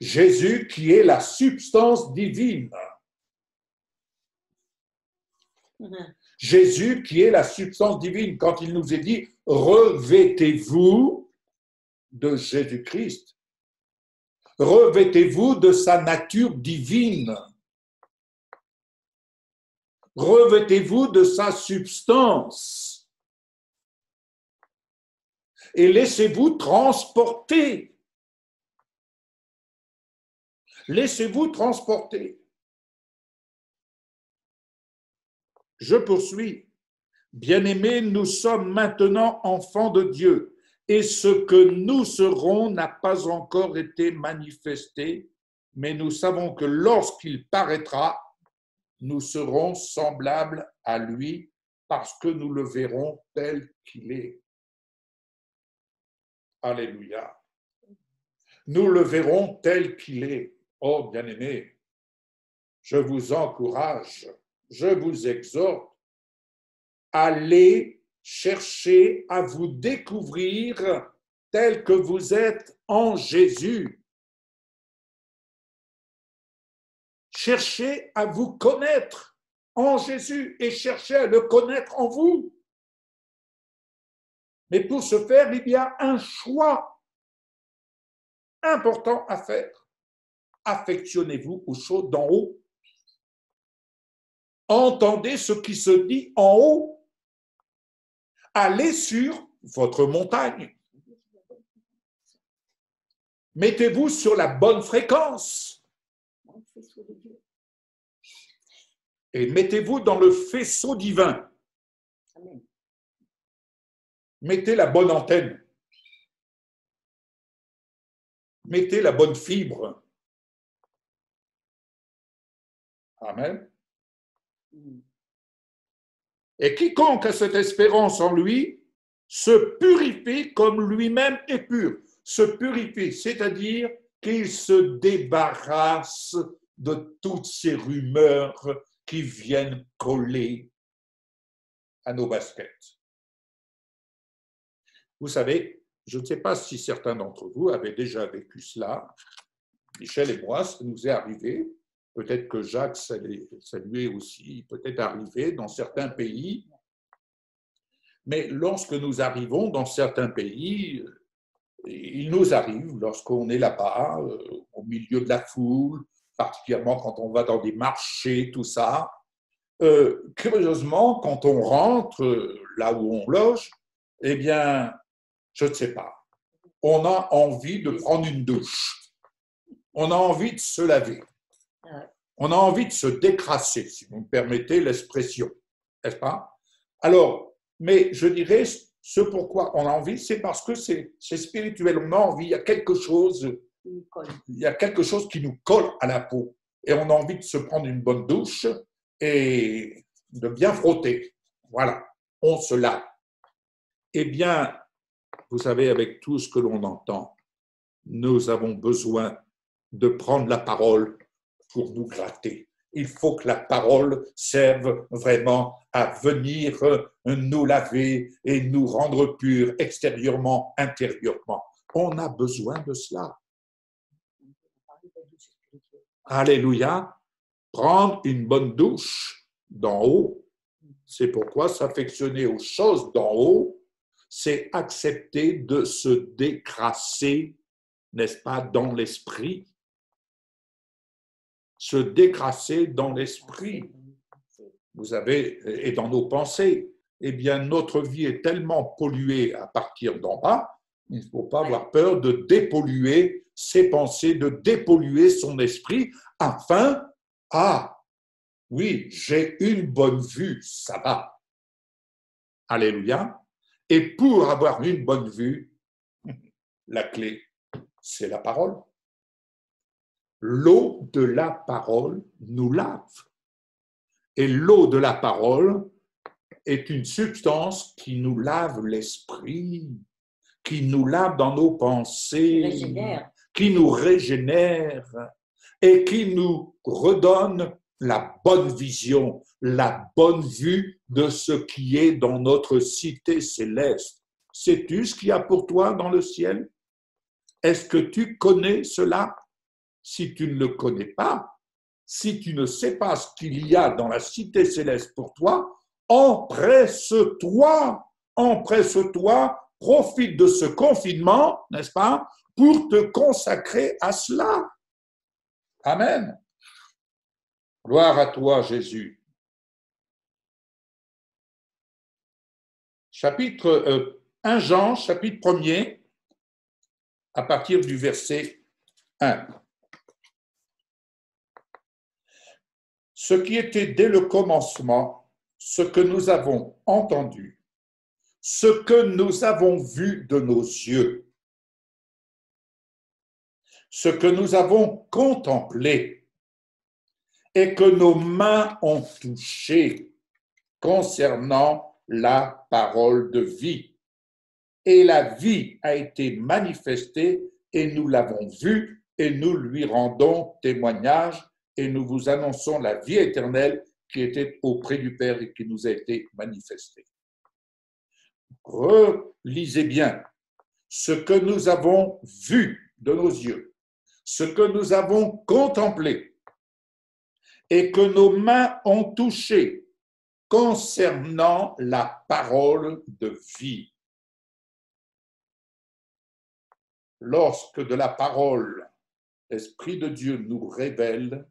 Jésus qui est la substance divine. Jésus qui est la substance divine. Quand il nous est dit « Revêtez-vous de Jésus-Christ ». Revêtez-vous de sa nature divine. Revêtez-vous de sa substance. Et laissez-vous transporter. Laissez-vous transporter. Je poursuis. Bien-aimés, nous sommes maintenant enfants de Dieu. Et ce que nous serons n'a pas encore été manifesté, mais nous savons que lorsqu'il paraîtra, nous serons semblables à lui parce que nous le verrons tel qu'il est. Alléluia. nous le verrons tel qu'il est. Oh, bien-aimés, je vous encourage, je vous exhorte, allez chercher à vous découvrir tel que vous êtes en Jésus. Cherchez à vous connaître en Jésus et cherchez à le connaître en vous. Mais pour ce faire, il y a un choix important à faire. Affectionnez-vous aux choses d'en haut. Entendez ce qui se dit en haut. Allez sur votre montagne. Mettez-vous sur la bonne fréquence. Et mettez-vous dans le faisceau divin. Amen. Mettez la bonne antenne. Mettez la bonne fibre. Amen. Et quiconque a cette espérance en lui se purifie comme lui-même est pur. Se purifie, c'est-à-dire qu'il se débarrasse de toutes ces rumeurs qui viennent coller à nos baskets. Vous savez, je ne sais pas si certains d'entre vous avaient déjà vécu cela. Michel et moi, ça nous est arrivé. Peut-être que Jacques, ça lui est aussi peut-être arrivé dans certains pays. Mais lorsque nous arrivons dans certains pays, il nous arrive, lorsqu'on est là-bas, au milieu de la foule, particulièrement quand on va dans des marchés, tout ça, curieusement, quand on rentre là où on loge, eh bien, je ne sais pas, on a envie de prendre une douche. On a envie de se laver. On a envie de se décrasser, si vous me permettez l'expression, n'est-ce pas? Alors, mais je dirais, ce pourquoi on a envie, c'est parce que c'est spirituel. On a envie, il y a quelque chose qui nous colle à la peau. Et on a envie de se prendre une bonne douche et de bien frotter. Voilà, on se lave. Eh bien, vous savez, avec tout ce que l'on entend, nous avons besoin de prendre la parole pour nous gratter. Il faut que la parole serve vraiment à venir nous laver et nous rendre purs extérieurement, intérieurement. On a besoin de cela. Alléluia. Prendre une bonne douche d'en haut, c'est pourquoi s'affectionner aux choses d'en haut, c'est accepter de se décrasser, n'est-ce pas, dans l'esprit. Se décrasser dans l'esprit. Vous avez, et dans nos pensées, eh bien, notre vie est tellement polluée à partir d'en bas, il ne faut pas avoir peur de dépolluer ses pensées, de dépolluer son esprit, afin, oui, j'ai une bonne vue, ça va. Alléluia. Et pour avoir une bonne vue, la clé, c'est la parole. L'eau de la parole nous lave. Et l'eau de la parole est une substance qui nous lave l'esprit, qui nous lave dans nos pensées, qui nous régénère et qui nous redonne la bonne vision, la bonne vue de ce qui est dans notre cité céleste. Sais-tu ce qu'il y a pour toi dans le ciel? Est-ce que tu connais cela? Si tu ne le connais pas, si tu ne sais pas ce qu'il y a dans la cité céleste pour toi, empresse-toi, profite de ce confinement, n'est-ce pas, pour te consacrer à cela. Amen. Gloire à toi, Jésus. Chapitre 1 Jean, chapitre 1er, à partir du verset 1. Ce qui était dès le commencement, ce que nous avons entendu, ce que nous avons vu de nos yeux, ce que nous avons contemplé et que nos mains ont touché concernant la parole de vie. Et la vie a été manifestée et nous l'avons vu, et nous lui rendons témoignage, et nous vous annonçons la vie éternelle qui était auprès du Père et qui nous a été manifestée. Relisez bien ce que nous avons vu de nos yeux, ce que nous avons contemplé et que nos mains ont touché concernant la parole de vie. Lorsque de la parole, l'Esprit de Dieu nous révèle,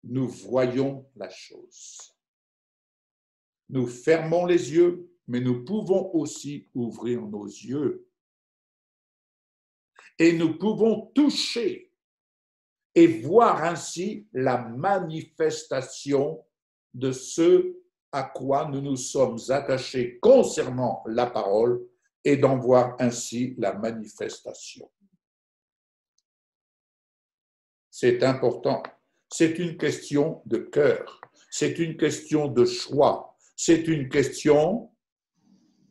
nous voyons la chose. Nous fermons les yeux, mais nous pouvons aussi ouvrir nos yeux. Et nous pouvons toucher et voir ainsi la manifestation de ce à quoi nous nous sommes attachés concernant la parole et d'en voir ainsi la manifestation. C'est important. C'est une question de cœur. C'est une question de choix. C'est une question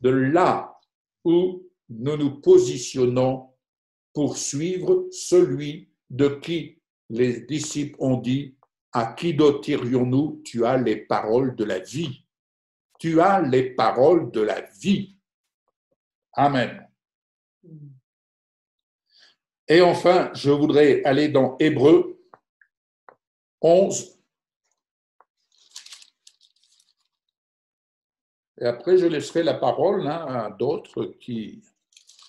de là où nous nous positionnons pour suivre celui de qui les disciples ont dit « À qui dotterions-nous? Tu as les paroles de la vie. Tu as les paroles de la vie. » Amen. Et enfin, je voudrais aller dans Hébreux 11. Et après, je laisserai la parole à d'autres qui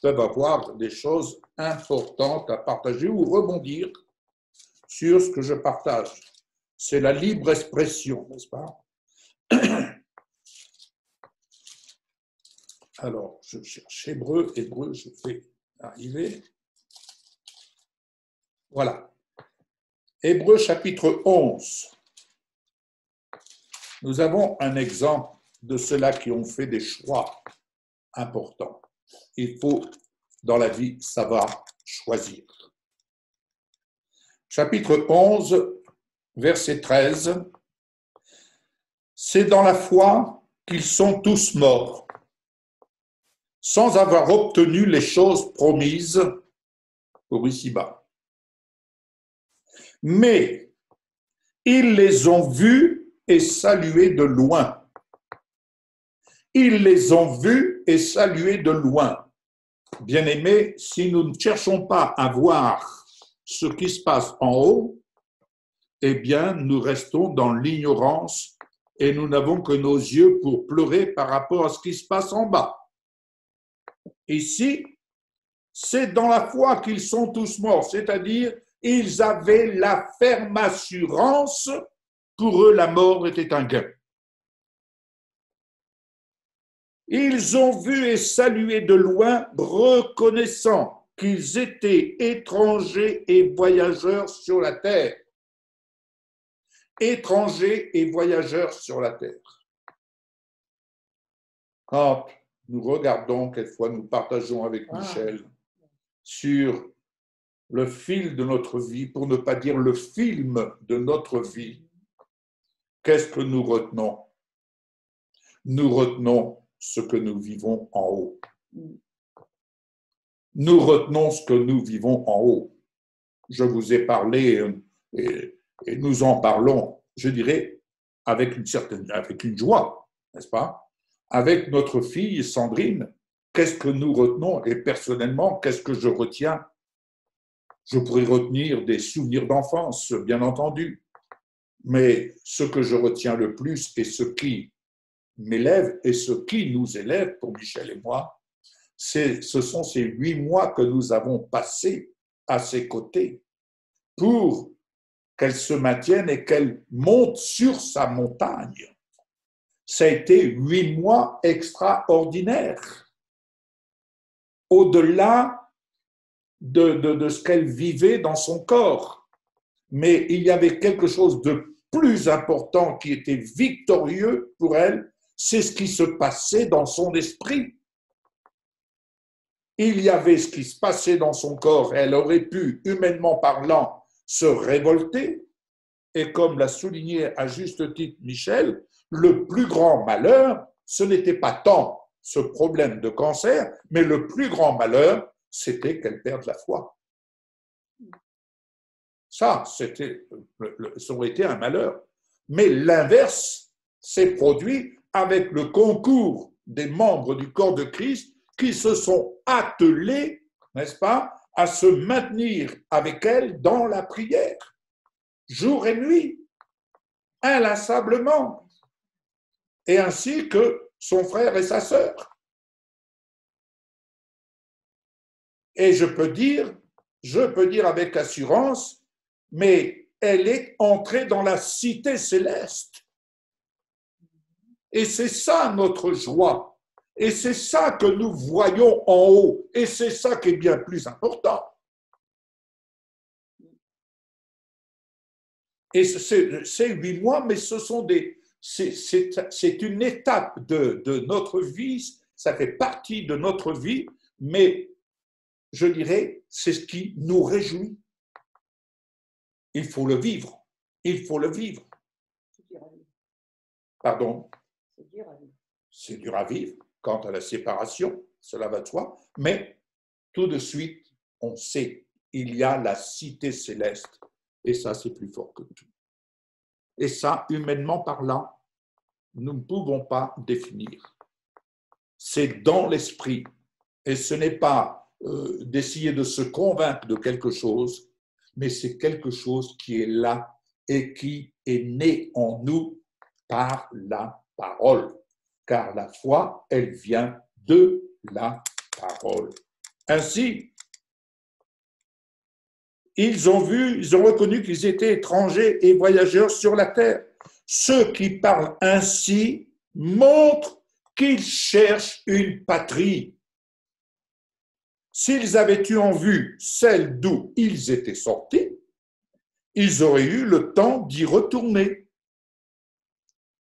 peuvent avoir des choses importantes à partager ou rebondir sur ce que je partage. C'est la libre expression, n'est-ce pas? Alors, je cherche Hébreux, je vais arriver. Voilà. Hébreux chapitre 11. Nous avons un exemple de ceux-là qui ont fait des choix importants. Il faut, dans la vie, savoir choisir. Chapitre 11, verset 13. C'est dans la foi qu'ils sont tous morts, sans avoir obtenu les choses promises pour ici-bas. Mais ils les ont vus et salués de loin. Ils les ont vus et salués de loin. Bien-aimés, si nous ne cherchons pas à voir ce qui se passe en haut, eh bien, nous restons dans l'ignorance et nous n'avons que nos yeux pour pleurer par rapport à ce qui se passe en bas. Ici, c'est dans la foi qu'ils sont tous morts, c'est-à-dire ils avaient la ferme assurance, pour eux la mort était un gain. Ils ont vu et salué de loin, reconnaissant qu'ils étaient étrangers et voyageurs sur la terre. Étrangers et voyageurs sur la terre. Quand nous regardons, quelquefois nous partageons avec Michel sur le fil de notre vie, pour ne pas dire le film de notre vie, qu'est-ce que nous retenons? Nous retenons ce que nous vivons en haut. Nous retenons ce que nous vivons en haut. Je vous ai parlé et nous en parlons, je dirais, avec une joie, n'est-ce pas? Avec notre fille Sandrine, qu'est-ce que nous retenons? Et personnellement, qu'est-ce que je retiens? Je pourrais retenir des souvenirs d'enfance, bien entendu, mais ce que je retiens le plus et ce qui m'élève et ce qui nous élève pour Michel et moi, ce sont ces 8 mois que nous avons passés à ses côtés pour qu'elle se maintienne et qu'elle monte sur sa montagne. Ça a été 8 mois extraordinaires, au-delà de ce qu'elle vivait dans son corps. Mais il y avait quelque chose de plus important qui était victorieux pour elle, c'est ce qui se passait dans son esprit. Il y avait ce qui se passait dans son corps, elle aurait pu, humainement parlant, se révolter, et comme l'a souligné à juste titre Michel, le plus grand malheur, ce n'était pas tant ce problème de cancer, mais le plus grand malheur, c'était qu'elle perde la foi. Ça, ça aurait été un malheur. Mais l'inverse s'est produit avec le concours des membres du corps de Christ qui se sont attelés, n'est-ce pas, à se maintenir avec elle dans la prière, jour et nuit, inlassablement, et ainsi que son frère et sa sœur. Et je peux dire avec assurance, mais elle est entrée dans la cité céleste. Et c'est ça notre joie. Et c'est ça que nous voyons en haut. Et c'est ça qui est bien plus important. Et c'est 8 mois, mais ce sont c'est une étape de notre vie. Ça fait partie de notre vie, mais je dirais, c'est ce qui nous réjouit. Il faut le vivre. Il faut le vivre. Pardon? C'est dur à vivre. C'est dur à vivre quant à la séparation, cela va de soi, mais tout de suite, on sait, il y a la cité céleste, et ça, c'est plus fort que tout. Et ça, humainement parlant, nous ne pouvons pas définir. C'est dans l'esprit, et ce n'est pas d'essayer de se convaincre de quelque chose, mais c'est quelque chose qui est là et qui est né en nous par la parole. Car la foi, elle vient de la parole. Ainsi, ils ont reconnu qu'ils étaient étrangers et voyageurs sur la terre. Ceux qui parlent ainsi montrent qu'ils cherchent une patrie. S'ils avaient eu en vue celle d'où ils étaient sortis, ils auraient eu le temps d'y retourner.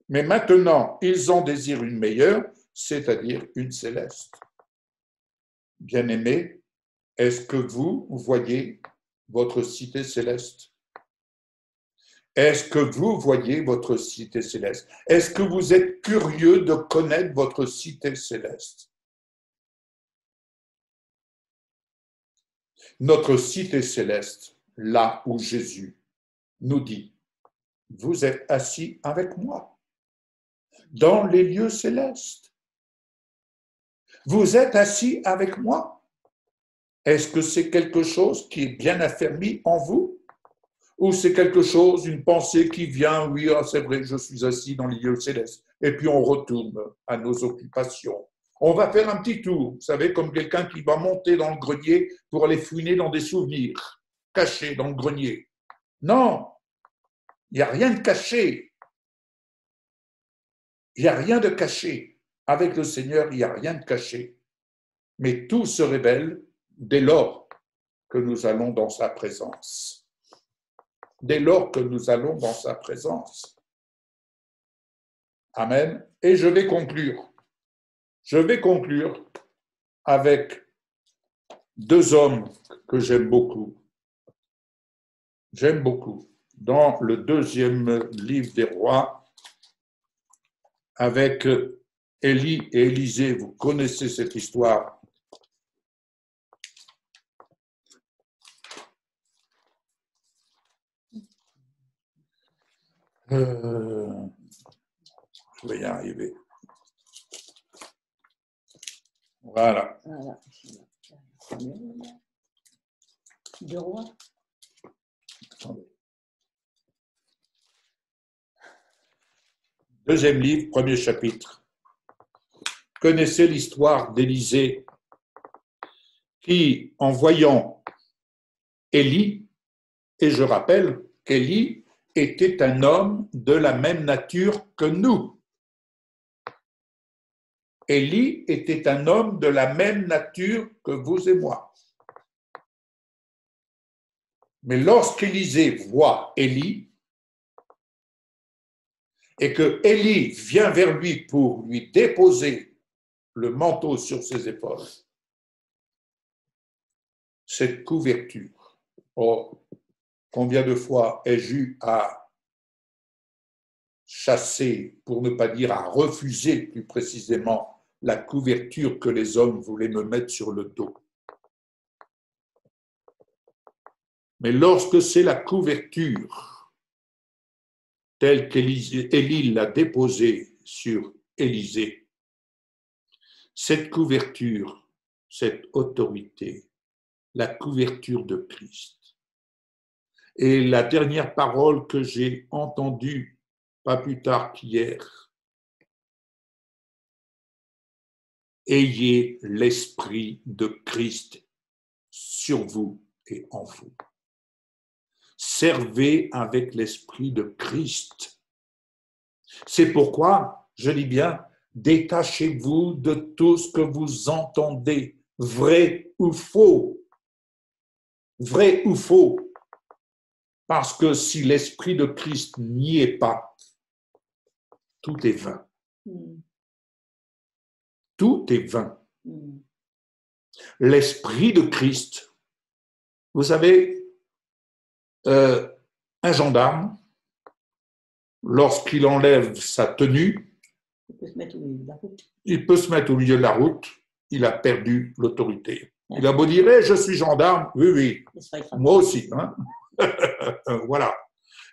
Mais maintenant, ils en désirent une meilleure, c'est-à-dire une céleste. Bien-aimés, est-ce que vous voyez votre cité céleste? Est-ce que vous voyez votre cité céleste? Est-ce que vous êtes curieux de connaître votre cité céleste? Notre cité céleste, là où Jésus nous dit, vous êtes assis avec moi dans les lieux célestes. Vous êtes assis avec moi. Est-ce que c'est quelque chose qui est bien affermi en vous? Ou c'est quelque chose, une pensée qui vient, oui, c'est vrai, je suis assis dans les lieux célestes. Et puis on retourne à nos occupations. On va faire un petit tour, vous savez, comme quelqu'un qui va monter dans le grenier pour aller fouiner dans des souvenirs, cachés dans le grenier. Non, il n'y a rien de caché. Il n'y a rien de caché. Avec le Seigneur, il n'y a rien de caché. Mais tout se révèle dès lors que nous allons dans sa présence. Dès lors que nous allons dans sa présence. Amen. Et je vais conclure. Je vais conclure avec 2 hommes que j'aime beaucoup. J'aime beaucoup. Dans le 2e livre des rois, avec Élie et Élisée, vous connaissez cette histoire. Je vais y arriver. Voilà. Voilà. 2 rois. Attendez. 2e livre, 1er chapitre. Connaissez l'histoire d'Élisée qui, en voyant Élie, et je rappelle qu'Élie était un homme de la même nature que nous. Élie était un homme de la même nature que vous et moi. Mais lorsqu'Élisée voit Élie, et que Élie vient vers lui pour lui déposer le manteau sur ses épaules, cette couverture, oh, combien de fois ai-je eu à chasser, pour ne pas dire à refuser plus précisément, la couverture que les hommes voulaient me mettre sur le dos. Mais lorsque c'est la couverture, telle qu'Élie l'a déposée sur Élisée, cette couverture, cette autorité, la couverture de Christ. Et la dernière parole que j'ai entendue, pas plus tard qu'hier, ayez l'esprit de Christ sur vous et en vous. Servez avec l'esprit de Christ. C'est pourquoi, je dis bien, détachez-vous de tout ce que vous entendez, vrai ou faux. Vrai ou faux. Parce que si l'esprit de Christ n'y est pas, tout est vain. Tout est vain. L'esprit de Christ, vous savez, un gendarme, lorsqu'il enlève sa tenue, Il peut se mettre au milieu de la route. il peut se mettre au milieu de la route, il a perdu l'autorité. Il a beau dire, hey, je suis gendarme, oui, oui, moi aussi. Hein? Voilà.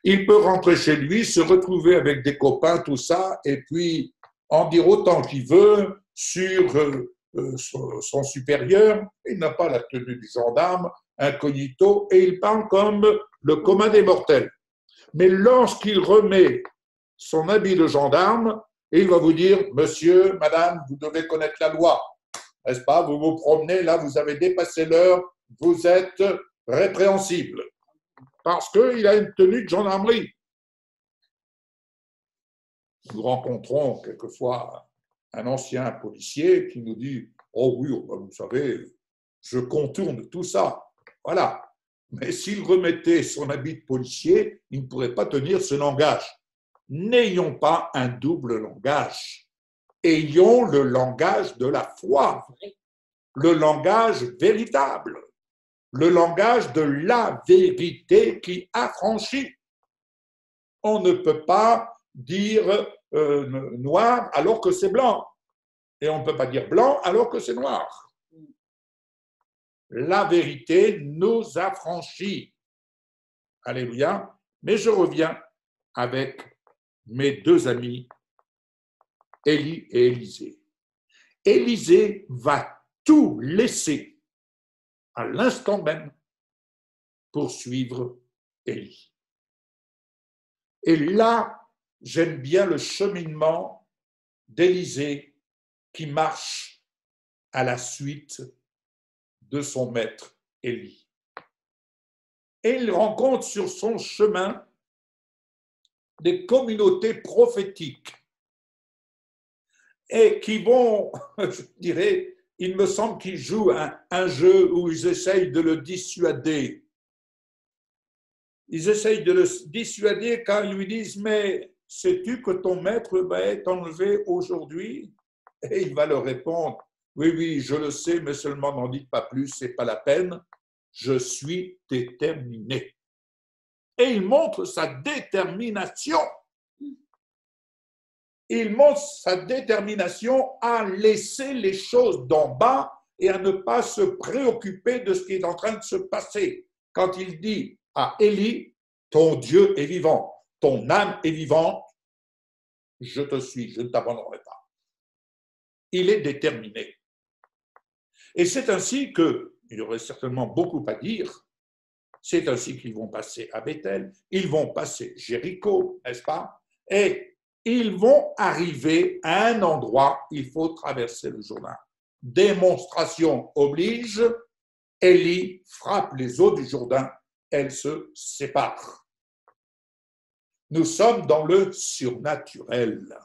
Il peut rentrer chez lui, se retrouver avec des copains, tout ça, et puis en dire autant qu'il veut sur son supérieur. Il n'a pas la tenue du gendarme, incognito, et il parle comme le commun des mortels. Mais lorsqu'il remet son habit de gendarme, il va vous dire, monsieur, madame, vous devez connaître la loi, n'est-ce pas? Vous vous promenez, là, vous avez dépassé l'heure, vous êtes répréhensible. Parce qu'il a une tenue de gendarmerie. Nous rencontrons quelquefois un ancien policier qui nous dit « Oh oui, vous savez, je contourne tout ça. » Voilà. Mais s'il remettait son habit de policier, il ne pourrait pas tenir ce langage. N'ayons pas un double langage. Ayons le langage de la foi, le langage véritable. Le langage de la vérité qui affranchit. On ne peut pas dire noir alors que c'est blanc. Et on ne peut pas dire blanc alors que c'est noir. La vérité nous affranchit. Alléluia. Mais je reviens avec mes deux amis, Élie et Élisée. Élisée va tout laisser à l'instant même pour suivre Élie. Et là, j'aime bien le cheminement d'Élisée qui marche à la suite de son maître Élie. Et il rencontre sur son chemin des communautés prophétiques et qui vont, je dirais, il me semble qu'ils jouent un jeu où ils essayent de le dissuader. Ils essayent de le dissuader quand ils lui disent « Mais sais-tu que ton maître va être enlevé aujourd'hui ?» Et il va leur répondre « Oui, oui, je le sais, mais seulement n'en dites pas plus, ce n'est pas la peine. Je suis déterminé. » Et il montre sa détermination. Il montre sa détermination à laisser les choses d'en bas et à ne pas se préoccuper de ce qui est en train de se passer. Quand il dit à Élie, ton Dieu est vivant, ton âme est vivante, je te suis, je ne t'abandonnerai pas. Il est déterminé. Et c'est ainsi que, il y aurait certainement beaucoup à dire, c'est ainsi qu'ils vont passer à Bethel, ils vont passer Jéricho, n'est-ce pas? Et ils vont arriver à un endroit, il faut traverser le Jourdain. Démonstration oblige, Élie frappe les eaux du Jourdain, elles se séparent. Nous sommes dans le surnaturel.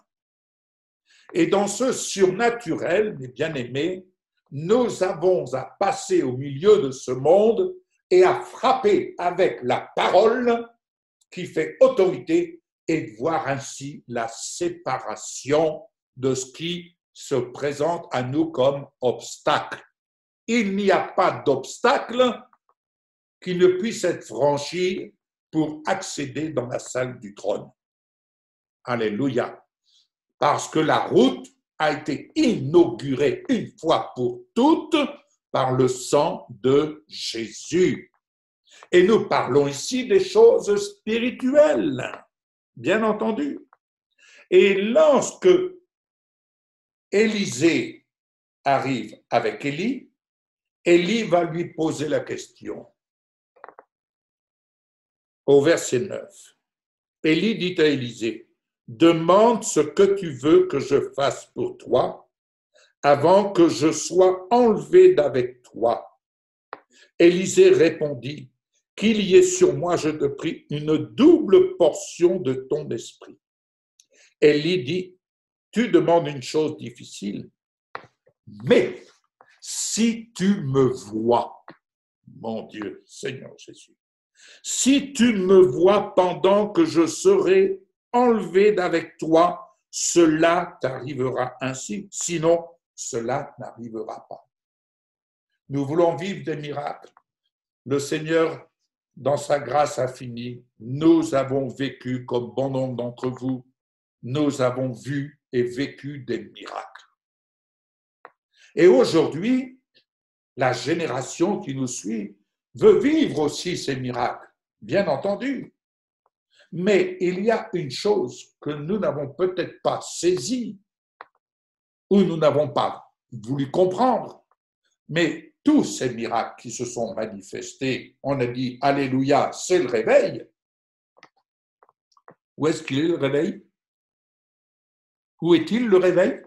Et dans ce surnaturel, mes bien-aimés, nous avons à passer au milieu de ce monde et à frapper avec la parole qui fait autorité et de voir ainsi la séparation de ce qui se présente à nous comme obstacle. Il n'y a pas d'obstacle qui ne puisse être franchi pour accéder dans la salle du trône. Alléluia. Parce que la route a été inaugurée une fois pour toutes par le sang de Jésus. Et nous parlons ici des choses spirituelles, bien entendu. Et lorsque Élisée arrive avec Élie, Élie va lui poser la question. Au verset 9, Élie dit à Élisée, « Demande ce que tu veux que je fasse pour toi avant que je sois enlevé d'avec toi. » Élisée répondit, « Qu'il y ait sur moi, je te prie, une double portion de ton esprit. » Élie dit, « Tu demandes une chose difficile, mais si tu me vois, mon Dieu, Seigneur Jésus, si tu me vois pendant que je serai enlevé d'avec toi, cela t'arrivera ainsi, sinon cela n'arrivera pas. » Nous voulons vivre des miracles. Le Seigneur, dans sa grâce infinie, nous avons vécu, comme bon nombre d'entre vous, nous avons vu et vécu des miracles. Et aujourd'hui, la génération qui nous suit veut vivre aussi ces miracles, bien entendu. Mais il y a une chose que nous n'avons peut-être pas saisie ou nous n'avons pas voulu comprendre, mais tous ces miracles qui se sont manifestés, on a dit « Alléluia, c'est le réveil ». Où est-ce qu'il est le réveil? Où est-il le réveil?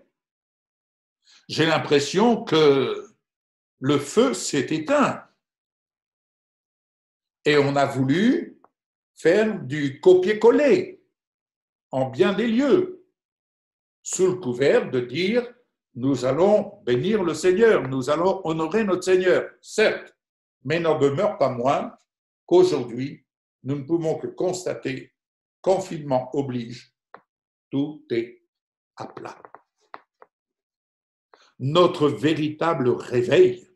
J'ai l'impression que le feu s'est éteint et on a voulu faire du copier-coller en bien des lieux, sous le couvert de dire « Nous allons bénir le Seigneur, nous allons honorer notre Seigneur ». Certes, mais n'en demeure pas moins qu'aujourd'hui, nous ne pouvons que constater, confinement oblige, tout est à plat. Notre véritable réveil,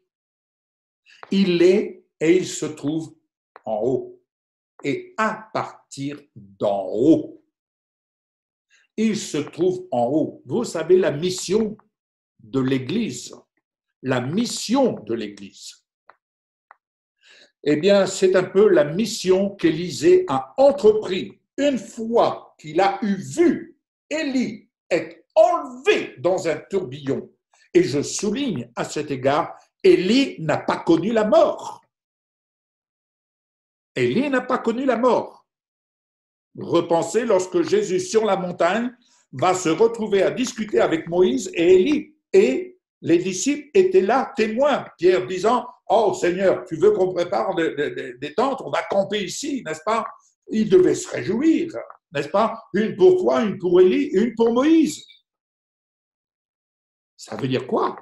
il est et il se trouve en haut. Et à partir d'en haut, il se trouve en haut. Vous savez, la mission de l'Église, la mission de l'Église, eh bien, c'est un peu la mission qu'Élisée a entrepris une fois qu'il a vu Élie être enlevé dans un tourbillon. Et je souligne à cet égard, Élie n'a pas connu la mort. Élie n'a pas connu la mort. Repensez lorsque Jésus sur la montagne va se retrouver à discuter avec Moïse et Élie, et les disciples étaient là, témoins, Pierre disant « Oh Seigneur, tu veux qu'on prépare des tentes, on va camper ici, n'est-ce pas ?» Il devait se réjouir, n'est-ce pas? Une pour toi, une pour Élie, une pour Moïse. Ça veut dire quoi?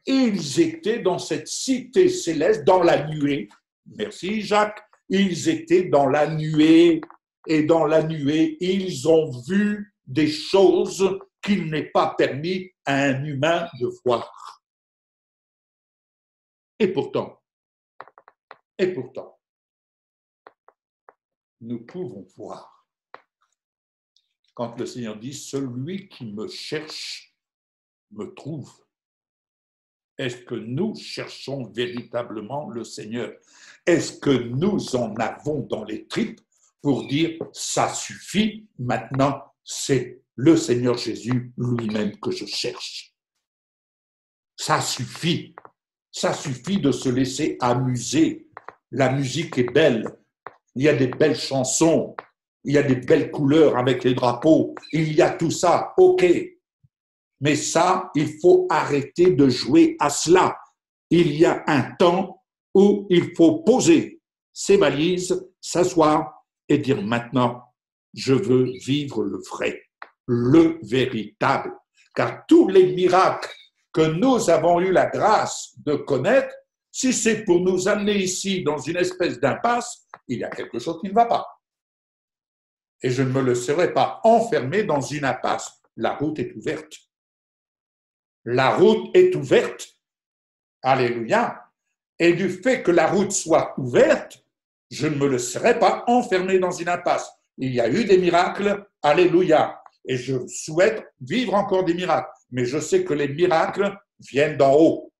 Ils étaient dans cette cité céleste, dans la nuée. Merci Jacques. Ils étaient dans la nuée. Et dans la nuée, ils ont vu des choses qu'il n'est pas permis à un humain de voir. Et pourtant, nous pouvons voir. Quand le Seigneur dit « Celui qui me cherche me trouve ». Est-ce que nous cherchons véritablement le Seigneur? Est-ce que nous en avons dans les tripes pour dire « ça suffit, maintenant c'est le Seigneur Jésus lui-même que je cherche ». Ça suffit de se laisser amuser. La musique est belle, il y a des belles chansons, il y a des belles couleurs avec les drapeaux, il y a tout ça, ok. Mais ça, il faut arrêter de jouer à cela. Il y a un temps où il faut poser ses valises, s'asseoir et dire maintenant, je veux vivre le vrai, le véritable. Car tous les miracles que nous avons eu la grâce de connaître, si c'est pour nous amener ici dans une espèce d'impasse, il y a quelque chose qui ne va pas. Et je ne me laisserai pas enfermer dans une impasse. La route est ouverte. La route est ouverte. Alléluia. Et du fait que la route soit ouverte, je ne me laisserai pas enfermer dans une impasse. Il y a eu des miracles. Alléluia. Et je souhaite vivre encore des miracles. Mais je sais que les miracles viennent d'en haut.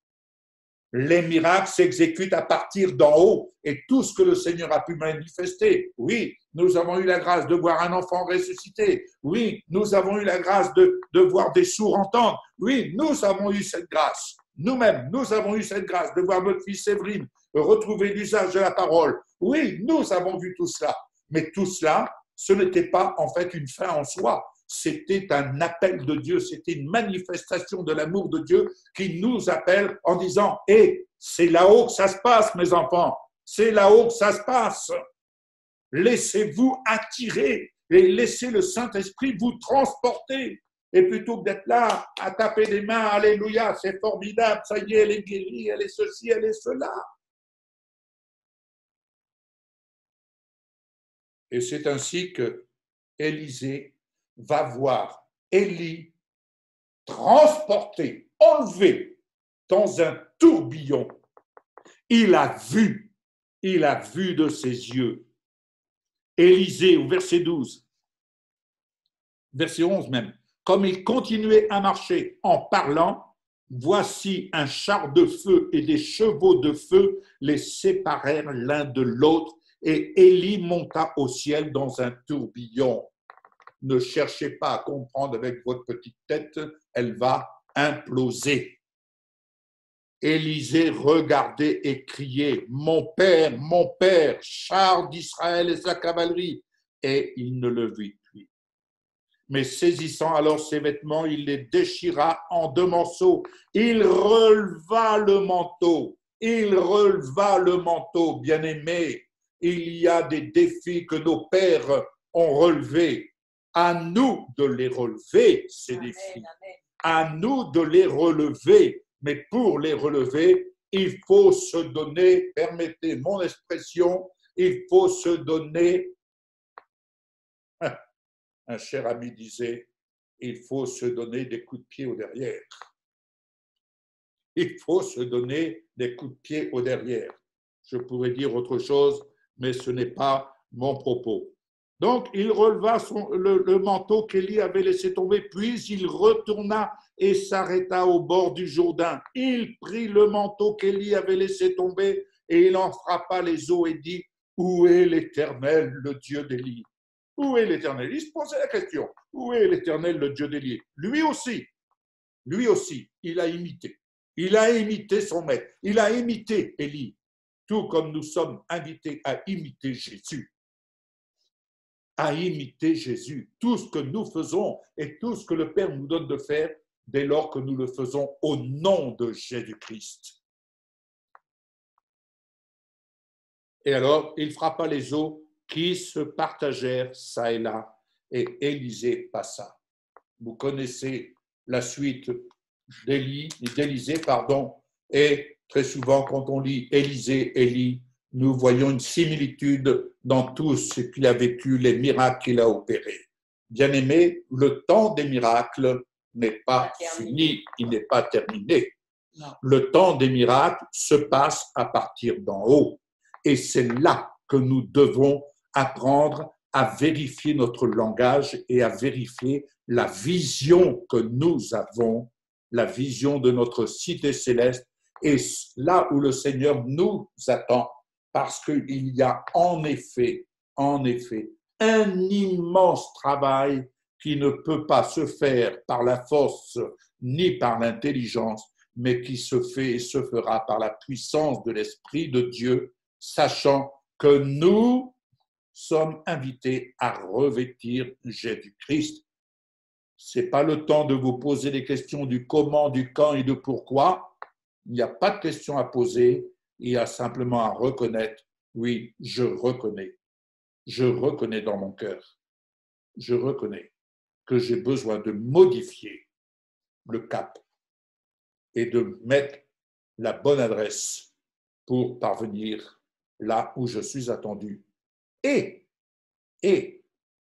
Les miracles s'exécutent à partir d'en haut et tout ce que le Seigneur a pu manifester. Oui, nous avons eu la grâce de voir un enfant ressuscité. Oui, nous avons eu la grâce de voir des sourds entendre. Oui, nous avons eu cette grâce. Nous-mêmes, nous avons eu cette grâce de voir notre fille Séverine retrouver l'usage de la parole. Oui, nous avons vu tout cela. Mais tout cela, ce n'était pas en fait une fin en soi. C'était un appel de Dieu, c'était une manifestation de l'amour de Dieu qui nous appelle en disant « Hé, c'est là-haut que ça se passe, mes enfants, c'est là-haut que ça se passe. Laissez-vous attirer et laissez le Saint-Esprit vous transporter. Et plutôt que d'être là à taper des mains, alléluia, c'est formidable, ça y est, elle est guérie, elle est ceci, elle est cela. » Et c'est ainsi que Élisée va voir Élie transporté, enlevé dans un tourbillon. Il a vu de ses yeux. Élisée, au verset 12, verset 11 même, comme il continuait à marcher en parlant, voici un char de feu et des chevaux de feu les séparèrent l'un de l'autre et Élie monta au ciel dans un tourbillon. Ne cherchez pas à comprendre avec votre petite tête, elle va imploser. Élisée regardait et criait, mon père, char d'Israël et sa cavalerie. Et il ne le vit plus. Mais saisissant alors ses vêtements, il les déchira en 2 morceaux. Il releva le manteau. Bien-aimés. Il y a des défis que nos pères ont relevés. À nous de les relever, ces défis. À nous de les relever. Mais pour les relever, il faut se donner, permettez mon expression, il faut se donner, un cher ami disait, il faut se donner des coups de pied au derrière. Il faut se donner des coups de pied au derrière. Je pourrais dire autre chose, mais ce n'est pas mon propos. Donc, il releva le manteau qu'Élie avait laissé tomber, puis il retourna et s'arrêta au bord du Jourdain. Il prit le manteau qu'Élie avait laissé tomber et il en frappa les eaux et dit « Où est l'Éternel, le Dieu d'Élie » Où est l'Éternel? Il se posait la question. Où est l'Éternel, le Dieu d'Élie? Lui aussi, il a imité. Il a imité son maître. Il a imité Élie. Tout comme nous sommes invités à imiter Jésus. À imiter Jésus. Tout ce que nous faisons et tout ce que le Père nous donne de faire dès lors que nous le faisons au nom de Jésus-Christ. Et alors, il frappa les eaux qui se partagèrent çà et là, et Élisée passa. Vous connaissez la suite d'Élisée, et très souvent, quand on lit Élisée, Élie, nous voyons une similitude dans tout ce qu'il a vécu, les miracles qu'il a opérés. Bien-aimés, le temps des miracles n'est pas fini, il n'est pas terminé. Non. Le temps des miracles se passe à partir d'en haut. Et c'est là que nous devons apprendre à vérifier notre langage et à vérifier la vision que nous avons, la vision de notre cité céleste, et là où le Seigneur nous attend, parce qu'il y a en effet, un immense travail qui ne peut pas se faire par la force ni par l'intelligence, mais qui se fait et se fera par la puissance de l'Esprit de Dieu, sachant que nous sommes invités à revêtir Jésus-Christ. Ce n'est pas le temps de vous poser des questions du comment, du quand et du pourquoi. Il n'y a pas de questions à poser, il y a simplement à reconnaître, oui, je reconnais dans mon cœur, je reconnais que j'ai besoin de modifier le cap et de mettre la bonne adresse pour parvenir là où je suis attendu et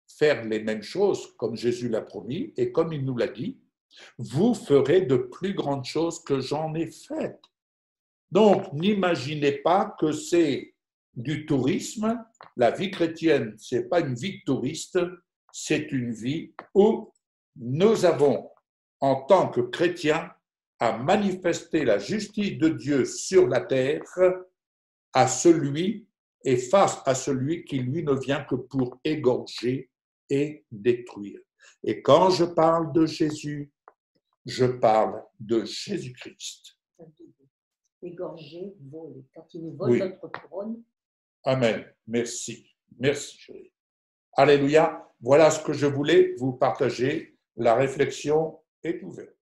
faire les mêmes choses comme Jésus l'a promis et comme il nous l'a dit, vous ferez de plus grandes choses que j'en ai faites. Donc, n'imaginez pas que c'est du tourisme. La vie chrétienne, ce n'est pas une vie de touriste, c'est une vie où nous avons, en tant que chrétiens, à manifester la justice de Dieu sur la terre à celui et face à celui qui lui ne vient que pour égorger et détruire. Et quand je parle de Jésus, je parle de Jésus-Christ. Égorger, voler. Quand il nous vole Oui. notre couronne. Amen. Merci. Merci, chérie. Alléluia. Voilà ce que je voulais vous partager. La réflexion est ouverte.